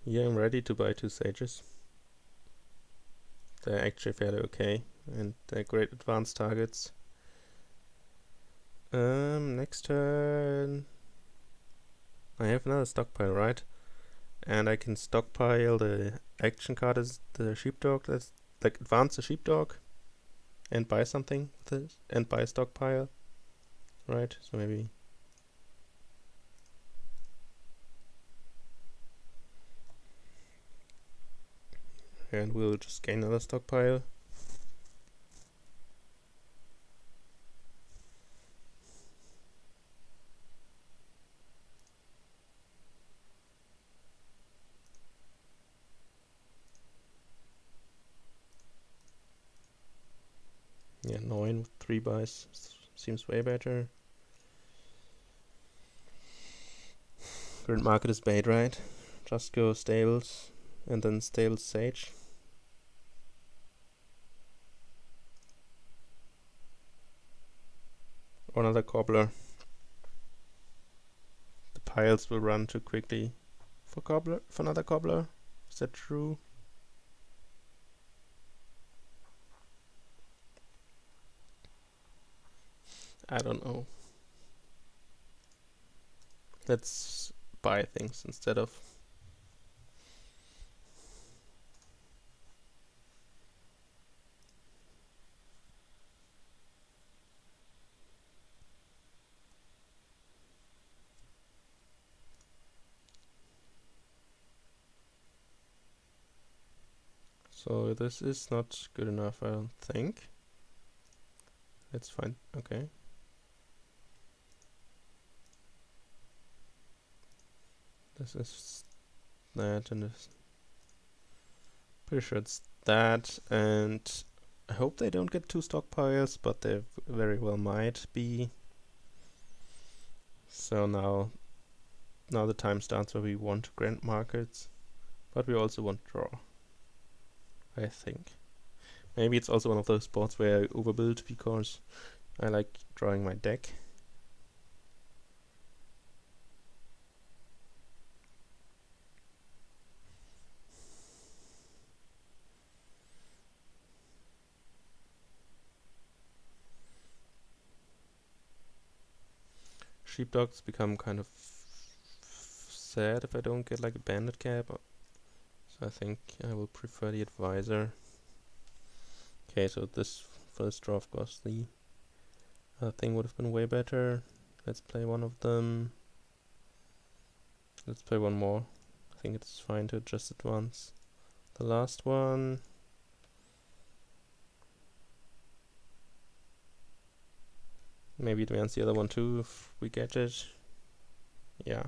Yeah, I'm ready to buy 2 sages. They're actually fairly okay, and they're great advanced targets. Next turn I have another stockpile, right? And I can stockpile the action card as the sheepdog. That's like advance the sheepdog and buy something with it and buy a stockpile, right? So maybe. And we'll just gain another stockpile. Yeah, 9 with 3 buys seems way better. Current market is bait, right? Just go stables and then stables sage. Or another cobbler. The piles will run too quickly for another cobbler. Is that true? I don't know. Let's buy things instead of. So this is not good enough, I don't think. Let's find. Okay. This is that, and this. Pretty sure it's that, and I hope they don't get 2 stockpiles, but they very well might be. So now the time starts where we want to grant markets, but we also want to draw, I think. Maybe it's also one of those spots where I overbuild because I like drawing my deck. Sheepdogs become kind of sad if I don't get like a bandit cap. So I think I will prefer the advisor. Okay, so this first draw, of course, the other thing would have been way better. Let's play one of them. Let's play one more. I think it's fine to just advance the last one. Maybe advance the other one too if we get it. Yeah.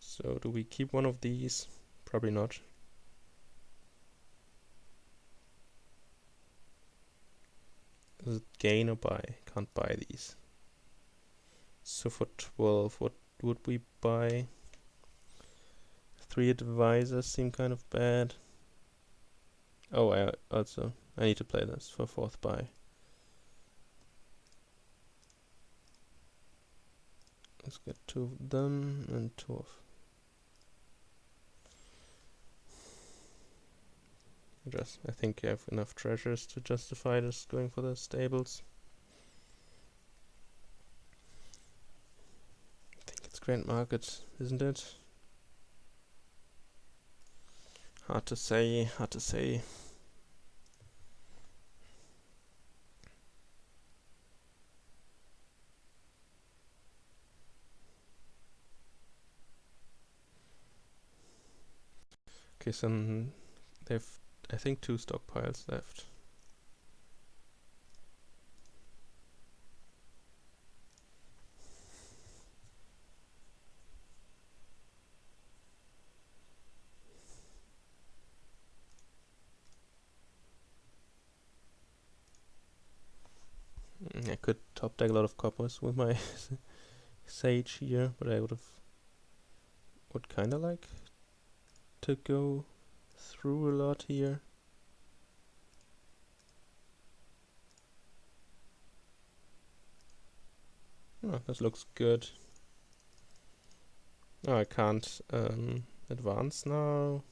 So do we keep one of these? Probably not. Is it gain or buy? Can't buy these. So for 12, what would we buy? 3 advisors seem kind of bad. Oh, I need to play this for 4th buy. Let's get 2 of them and 2 of. I think I have enough treasures to justify this going for the stables. I think it's Grand Market, isn't it? Hard to say. Okay, so they have, I think, 2 stockpiles left. I could top deck a lot of coppers with my sage here, but I would kind of like to go through a lot here. Oh, this looks good. Oh, I can't advance now.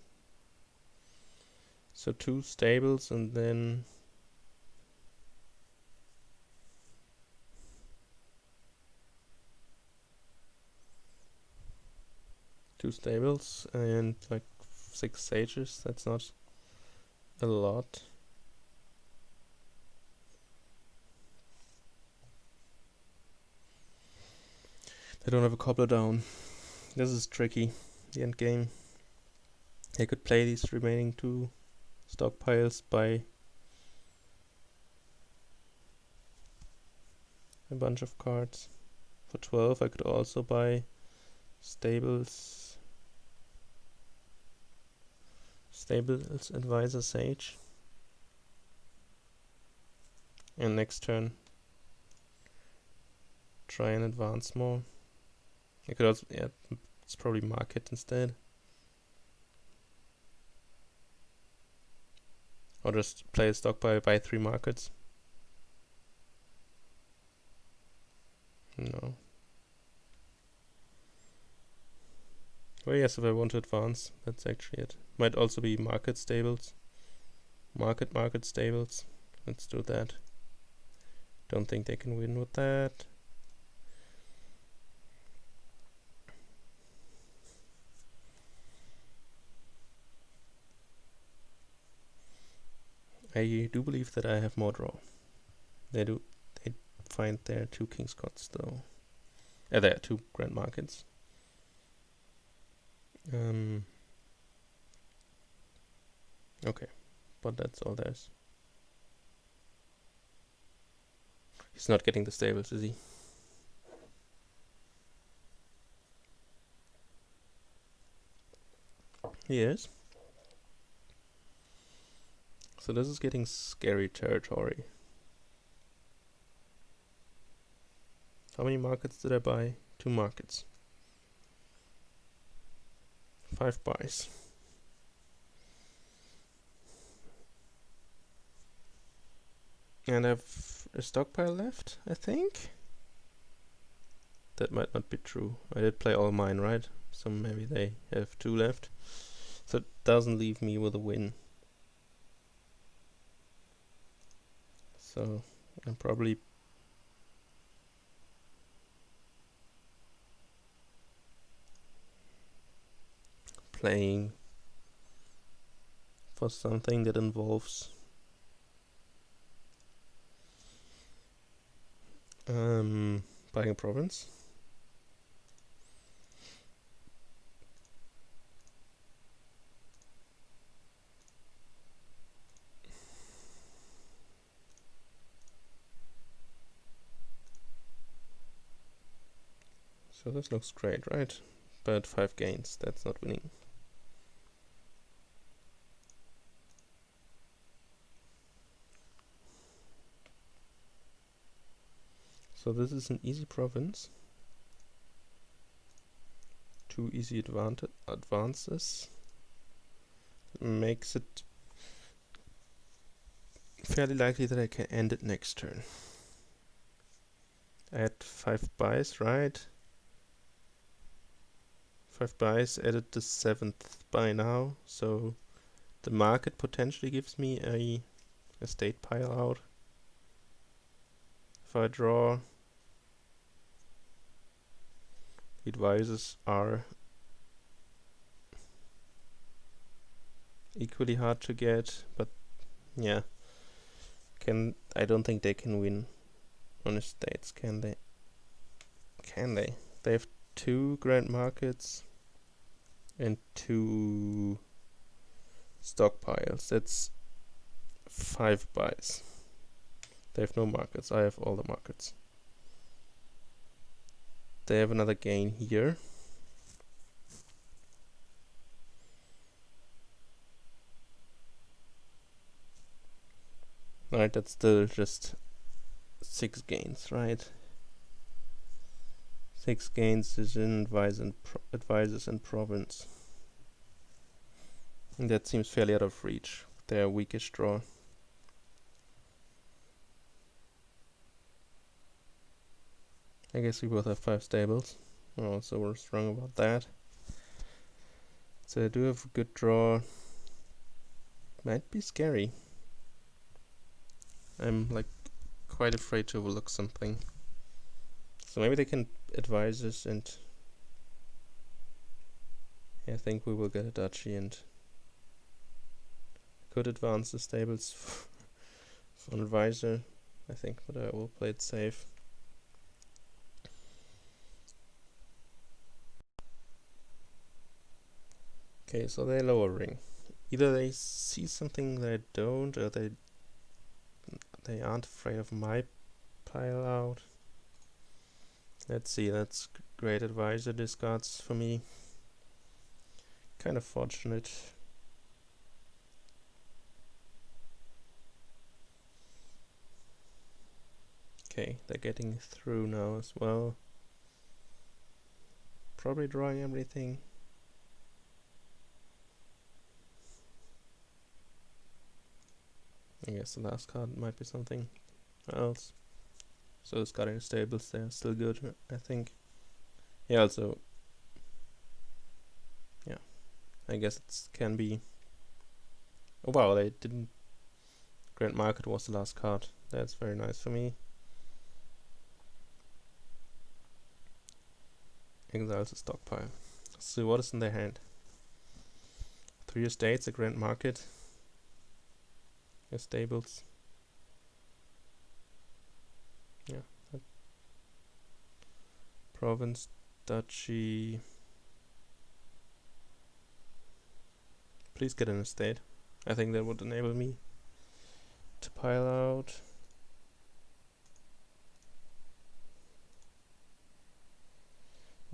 So 2 stables and then two stables and like 6 sages. That's not a lot. They don't have a cobbler down. This is tricky. The end game. They could play these remaining 2 stockpiles, buy a bunch of cards. For 12 I could also buy stables advisor sage. And next turn try and advance more. I could also, yeah, it's probably market instead. Or just play a stockpile, buy 3 markets. No. Well, yes, if I want to advance, that's actually it. Might also be market stables. Market stables. Let's do that. Don't think they can win with that. I do believe that I have more draw. They find their 2 King's Courts though. There are 2 Grand Markets. Okay, but that's all there is. He's not getting the stables, is he? He is. So this is getting scary territory. How many markets did I buy? 2 markets. 5 buys. And I have a stockpile left, I think. That might not be true. I did play all mine, right? So maybe they have 2 left. So it doesn't leave me with a win. So I'm probably playing for something that involves buying a province. So this looks great, right? But 5 gains, that's not winning. So this is an easy province. 2 easy advances. Makes it fairly likely that I can end it next turn. I had 5 buys, right? 5 buys, added the 7th buy now, so the market potentially gives me a state pile out. If I draw, the advisors are equally hard to get, but yeah, I don't think they can win on estates, can they? Can they? They have 2 grand markets and 2 stockpiles. That's 5 buys. They have no markets. I have all the markets. They have another gain here. Alright, that's still just 6 gains, right? 6 gains is in advisors and province. And that seems fairly out of reach. Their weakest draw. I guess we both have 5 stables. Oh, so we're strong about that. So I do have a good draw. Might be scary. I'm like quite afraid to overlook something. So maybe they can advise us, and I think we will get a duchy and could advance the stables for an advisor, I think, but I will play it safe. Okay, so they're lowering. Either they see something that I don't, or they aren't afraid of my pile out. Let's see, that's great advisor discards for me. Kind of fortunate. Okay, they're getting through now as well. Probably drawing everything. I guess the last card might be something else. So discarding stables, they're still good, I think. Yeah, also, yeah, I guess it can be. Oh wow, they didn't. Grand Market was the last card. That's very nice for me. Exiles a stockpile. So what is in their hand? 3 estates, a Grand Market, a stables. Yeah. Province, duchy. Please get an estate. I think that would enable me to pile out.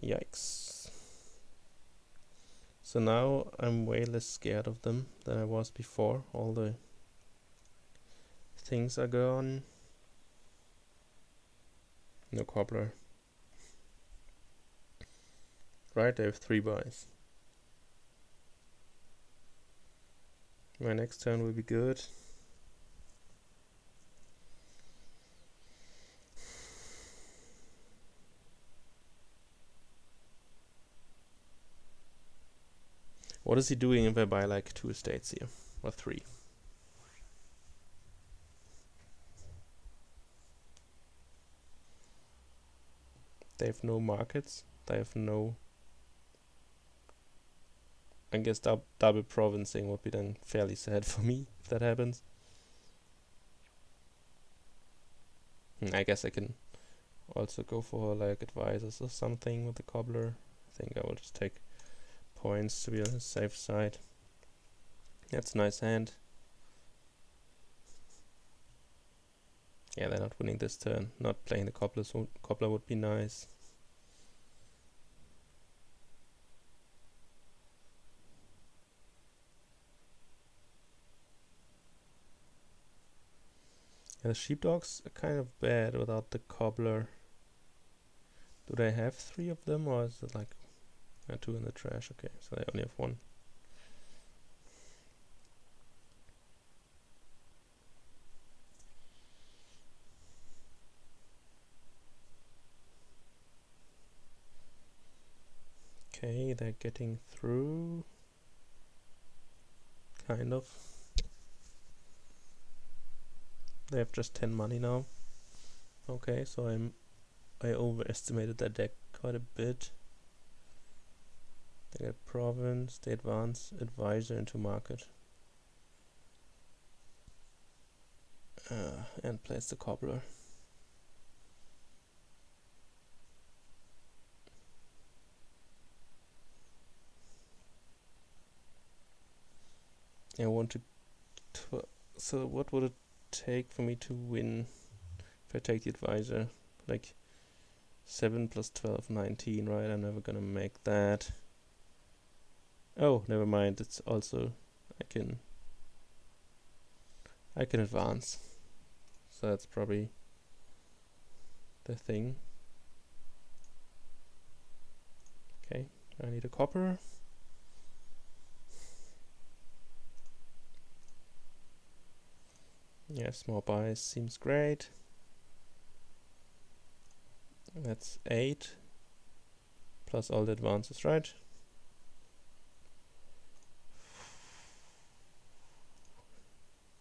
Yikes. So now I'm way less scared of them than I was before. All the things are gone. No cobbler. Right, I have 3 buys. My next turn will be good. What is he doing if I buy like 2 estates here? Or 3? They have no markets. They have no... I guess double provincing would be then fairly sad for me if that happens. I guess I can also go for like advisors or something with the cobbler. I think I will just take points to be on the safe side. That's a nice hand. Yeah, they're not winning this turn. Not playing the cobbler would be nice. Yeah, the sheepdogs are kind of bad without the cobbler. Do they have 3 of them, or is it like 2 in the trash? Okay, so they only have 1. Okay, they're getting through. Kind of. They have just 10 money now. Okay, so I overestimated that deck quite a bit. They get province, they advance advisor into market. And place the cobbler. I want to... so what would it take for me to win if I take the advisor? Like 7 plus 12, 19, right? I'm never gonna make that. Oh, never mind. It's also... I can advance. So that's probably the thing. Okay, I need a copper. Yeah, small buys seems great. That's 8 plus all the advances, right?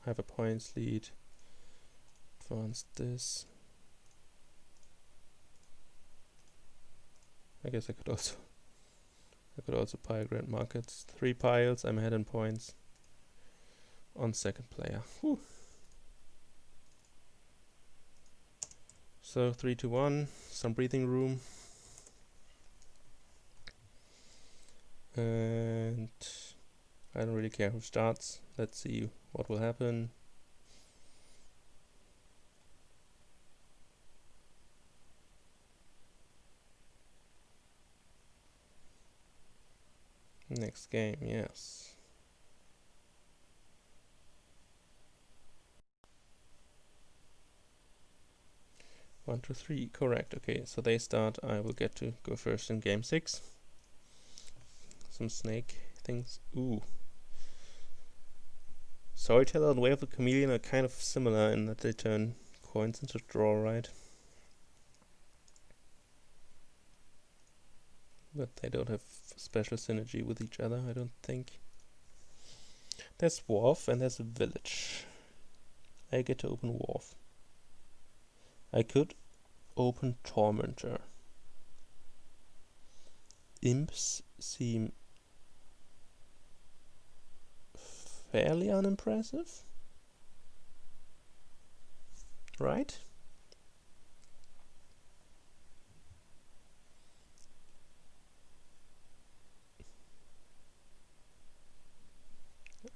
have a points lead. Advance this. I guess I could also pile grand markets. 3 piles, I'm ahead in points on second player. Whew. So 3 to 1, some breathing room. And I don't really care who starts. Let's see what will happen. Next game, yes. One, two, three, correct. Okay, so they start. I will get to go first in game 6. Some snake things. Ooh. Storyteller and Way of the Chameleon are kind of similar in that they turn coins into draw, right? But they don't have special synergy with each other, I don't think. There's Wharf and there's a village. I get to open Wharf. I could open Tormentor. Imps seem fairly unimpressive, right?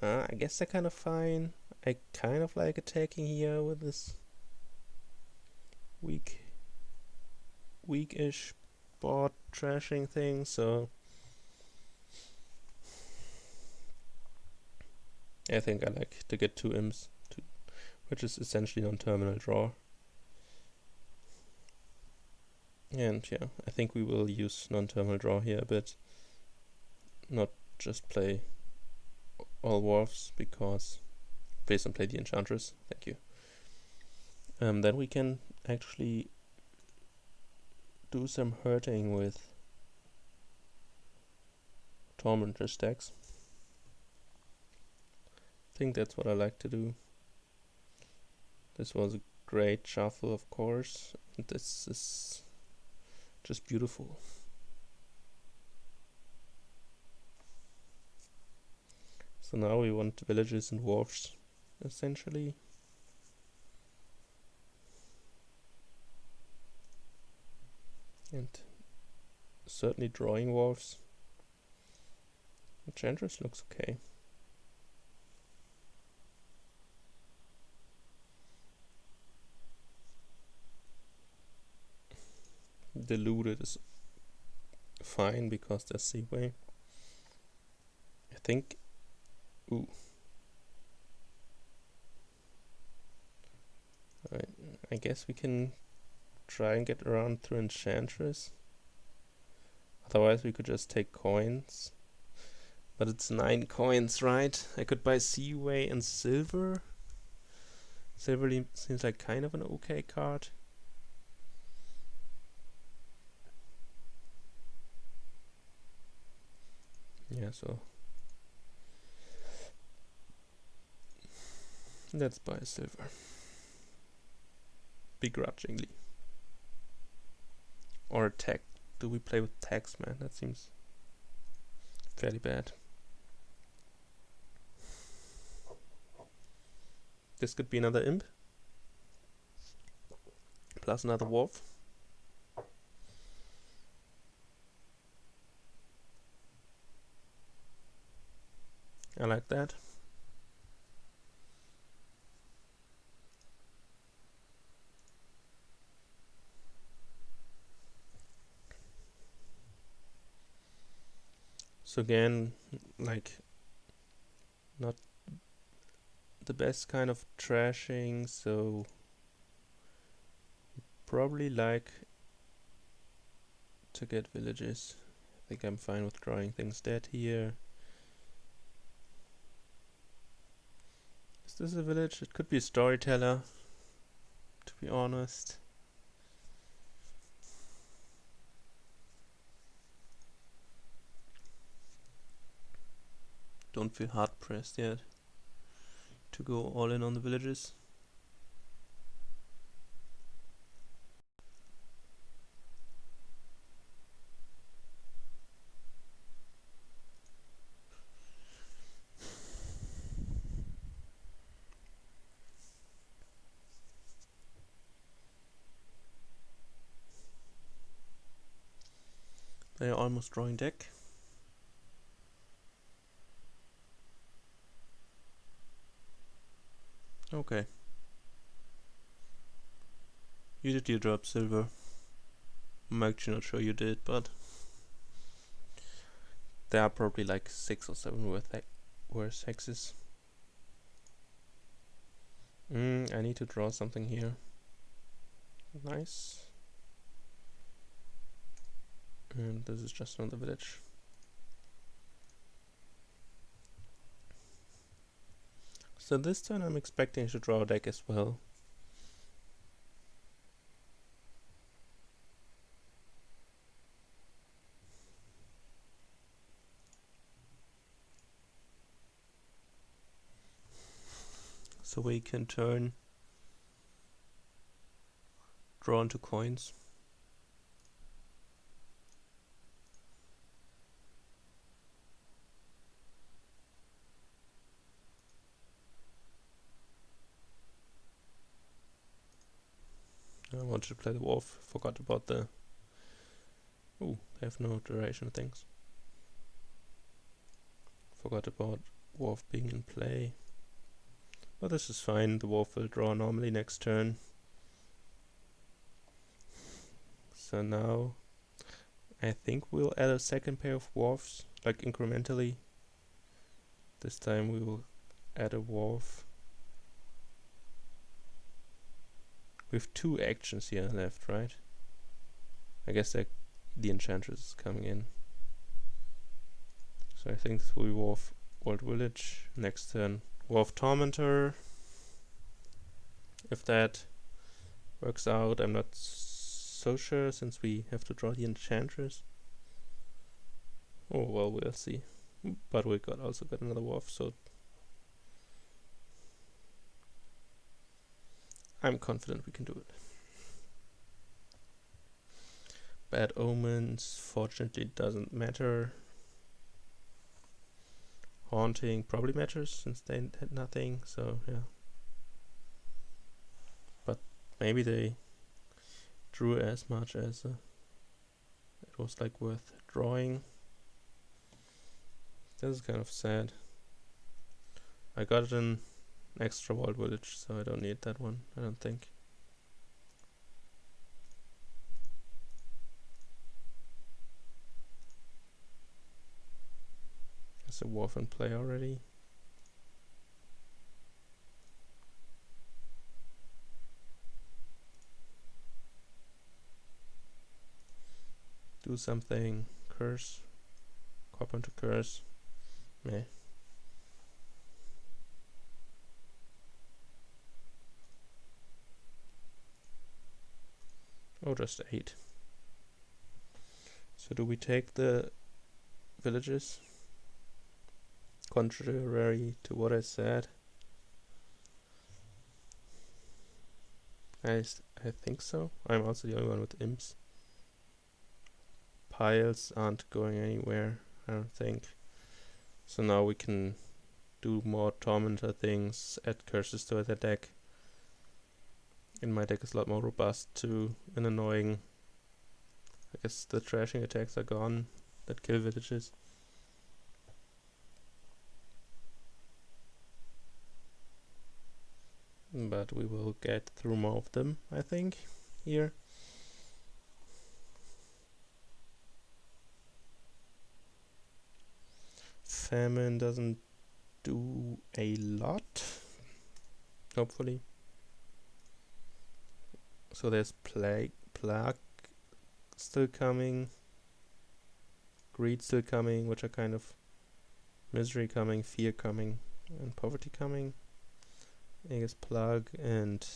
I guess they're kind of fine. I kind of like attacking here with this weak-ish board trashing thing, so I think I like to get 2 imps, which is essentially non-terminal draw. And yeah, I think we will use non-terminal draw here a bit, not just play all Wharfs, because please don't play the Enchantress, thank you. Then we can actually do some hurting with Tormentor stacks. I think that's what I like to do. This was a great shuffle, of course, and this is just beautiful. So now we want villages and wharfs, essentially. And certainly drawing wharfs. Enchantress looks okay. Deluded is fine because there's Seaway. I think. Ooh. I guess we can try and get around through Enchantress. Otherwise we could just take coins. But it's 9 coins, right? I could buy Seaway and Silver. Silver seems like kind of an okay card. Yeah, so let's buy Silver. Begrudgingly. Or attack. Do we play with Taxman? That seems fairly bad. This could be another imp. Plus another wharf. I like that. So again, like, not the best kind of trashing, so probably like to get villages. I think I'm fine with drawing things dead here. Is this a village? It could be a storyteller, to be honest. Don't feel hard pressed yet to go all in on the villages. They are almost drawing deck. Okay. You did your job, Silver. I'm actually not sure you did, but there are probably like 6 or 7 worse hexes. I need to draw something here. Nice. And this is just another village. So this turn I'm expecting to draw a deck as well. So we can turn draw into coins. I wanted to play the Wolf, forgot about the... Ooh, they have no duration things. Forgot about Wolf being in play. But this is fine, the Wolf will draw normally next turn. So now I think we'll add a second pair of Wolves, like incrementally. This time we will add a Wolf. We have 2 actions here left, right? I guess the Enchantress is coming in. So I think this will be Wolf Old Village. Next turn, Wolf Tormentor. If that works out, I'm not so sure since we have to draw the Enchantress. Oh well, we'll see. But we also got another Wolf, so I'm confident we can do it. Bad Omens, fortunately doesn't matter. Haunting probably matters since they had nothing, so yeah. But maybe they drew as much as it was like worth drawing. This is kind of sad. I got an extra Wild Village, so I don't need that one, I don't think. There's a Wolf in play already. Do something. Curse. Cop into curse. Meh. Oh, just 8. So do we take the villages? Contrary to what I said. I think so. I'm also the only one with imps. Piles aren't going anywhere, I don't think. So now we can do more Tormentor things, add curses to the deck. And my deck is a lot more robust to an annoying... I guess the trashing attacks are gone that kill villages. But we will get through more of them, I think, here. Famine doesn't do a lot, hopefully. So there's plague still coming, greed still coming, which are kind of misery coming, fear coming, and poverty coming. I guess plague and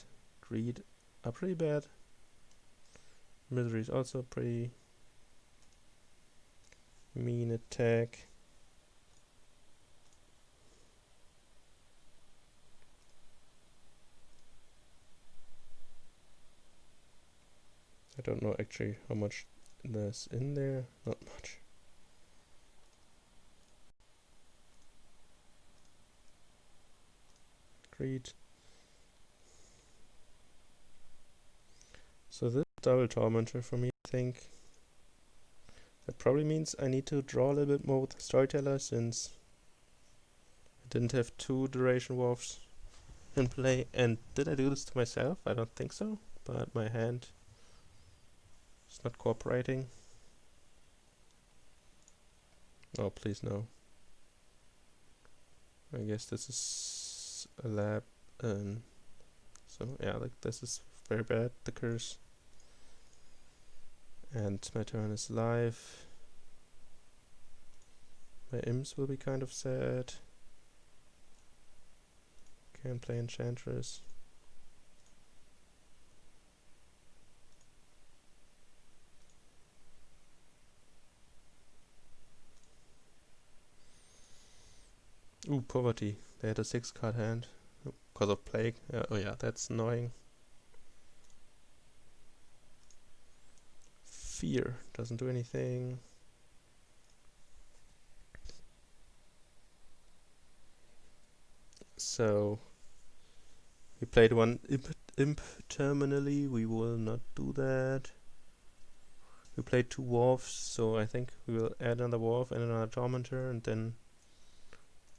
greed are pretty bad. Misery is also pretty mean attack. don't know actually how much there's in there. Not much. Great. So this is double tormentor for me, I think. That probably means I need to draw a little bit more with the storyteller, since I didn't have 2 duration dwarfs in play. And did I do this to myself? I don't think so, but my hand is not cooperating. Oh, please no. I guess this is a lab, and so yeah, like this is very bad, the curse. And my turn is live. My imps will be kind of sad. Can't play Enchantress. Ooh, Poverty. They had a 6-card hand. Because of Plague. Oh yeah, that's annoying. Fear. Doesn't do anything. So we played one imp terminally. We will not do that. We played 2 dwarfs, so I think we will add another dwarf and another tormentor, and then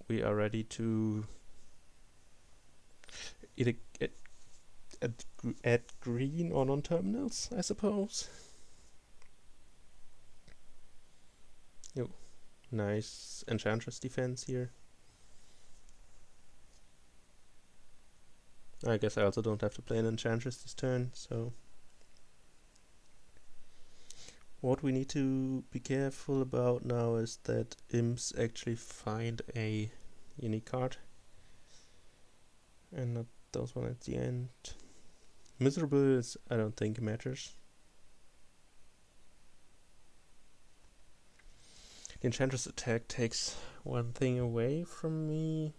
we are ready to either add green or non-terminals, I suppose. Yo, nice Enchantress defense here. I guess I also don't have to play an Enchantress this turn, so what we need to be careful about now is that imps actually find a unique card and not those one at the end. Miserable is, I don't think, matters. The Enchantress attack takes one thing away from me.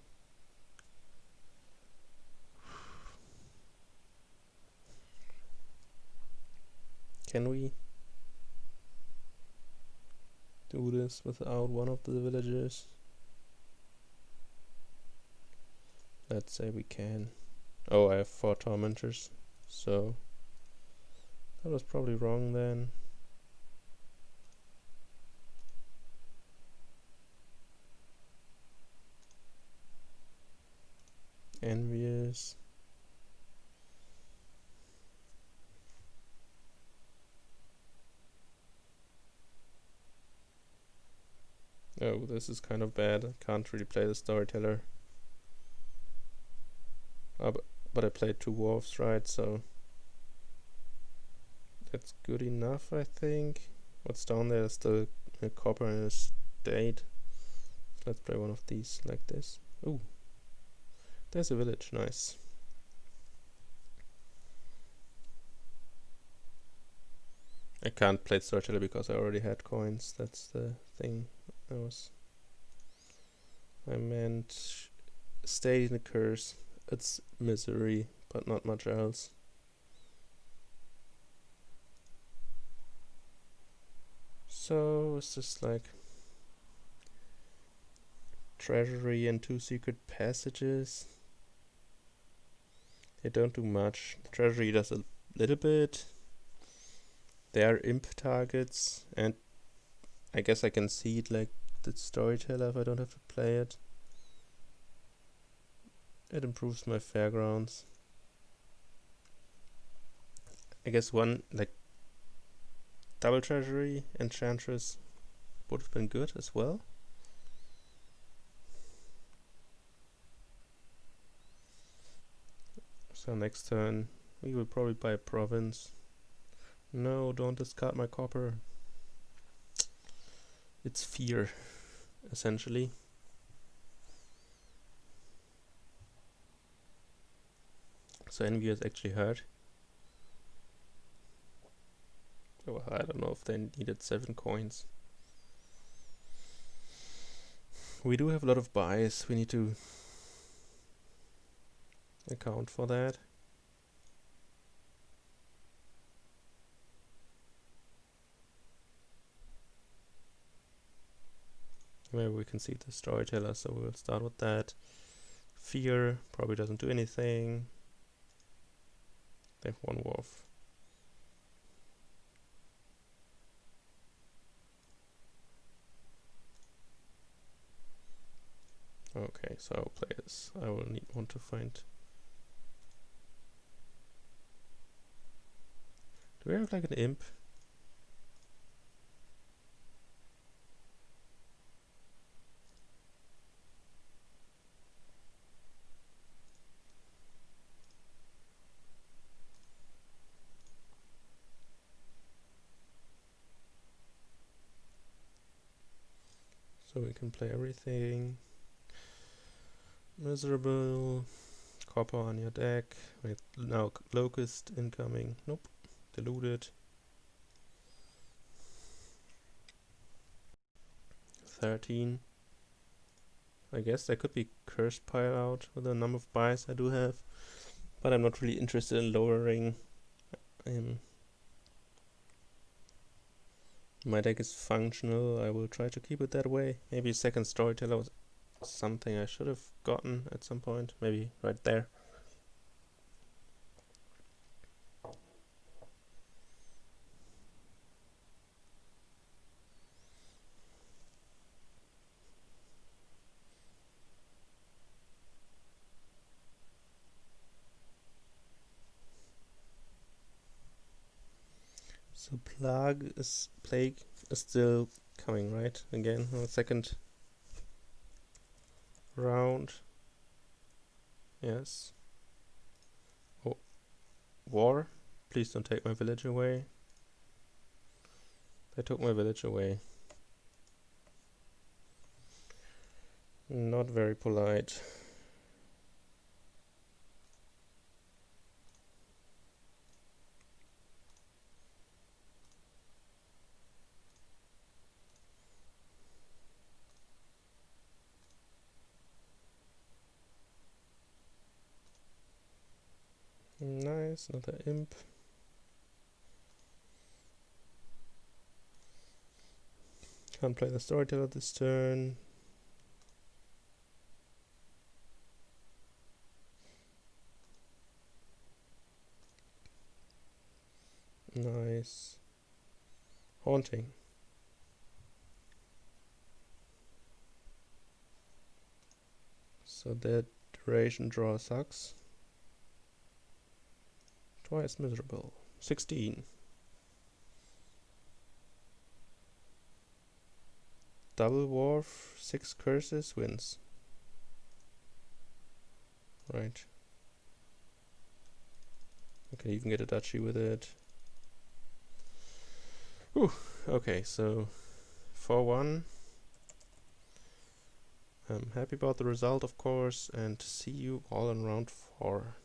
Can we do this without one of the villagers? Let's say we can. Oh, I have 4 tormentors, so that was probably wrong then. Envious. Oh, this is kind of bad. I can't really play the storyteller. Oh, but I played 2 dwarfs, right? So that's good enough, I think. What's down there is still a copper and a state. Let's play one of these like this. Ooh, there's a village. Nice. I can't play storyteller because I already had coins. That's the thing. I meant stay in the curse. It's misery, but not much else. So it's just like treasury and 2 secret passages. They don't do much. The treasury does a little bit. They are imp targets, and I guess I can see it like the storyteller if I don't have to play it. It improves my fairgrounds. I guess one like double treasury enchantress would have been good as well. So next turn we will probably buy a province. No, don't discard my copper. It's fear, essentially. So envy is actually hurt. Oh, I don't know if they needed 7 coins. We do have a lot of buys. We need to account for that. Maybe we can see the storyteller, so we'll start with that. Fear probably doesn't do anything. They have one wolf. Okay, so I'll play this. I will want to find. Do we have like an imp? So we can play everything. Miserable. Copper on your deck. Wait, now Locust incoming. Nope. Diluted. 13. I guess there could be Cursed Pile out with the number of buys I do have. But I'm not really interested in lowering. My deck is functional. I will try to keep it that way. Maybe second storyteller was something I should have gotten at some point. Maybe right there. So Plague is still coming, right? Again, on the second round. Yes. Oh, war. Please don't take my village away. They took my village away. Not very polite. Nice, another imp. Can't play the storyteller this turn. Nice. Haunting. So that duration draw sucks. Twice miserable. 16. Double Wharf, 6 curses, wins. Right. Okay, you can get a duchy with it. Whew. Okay, so 4-1. I'm happy about the result, of course, and see you all in round 4.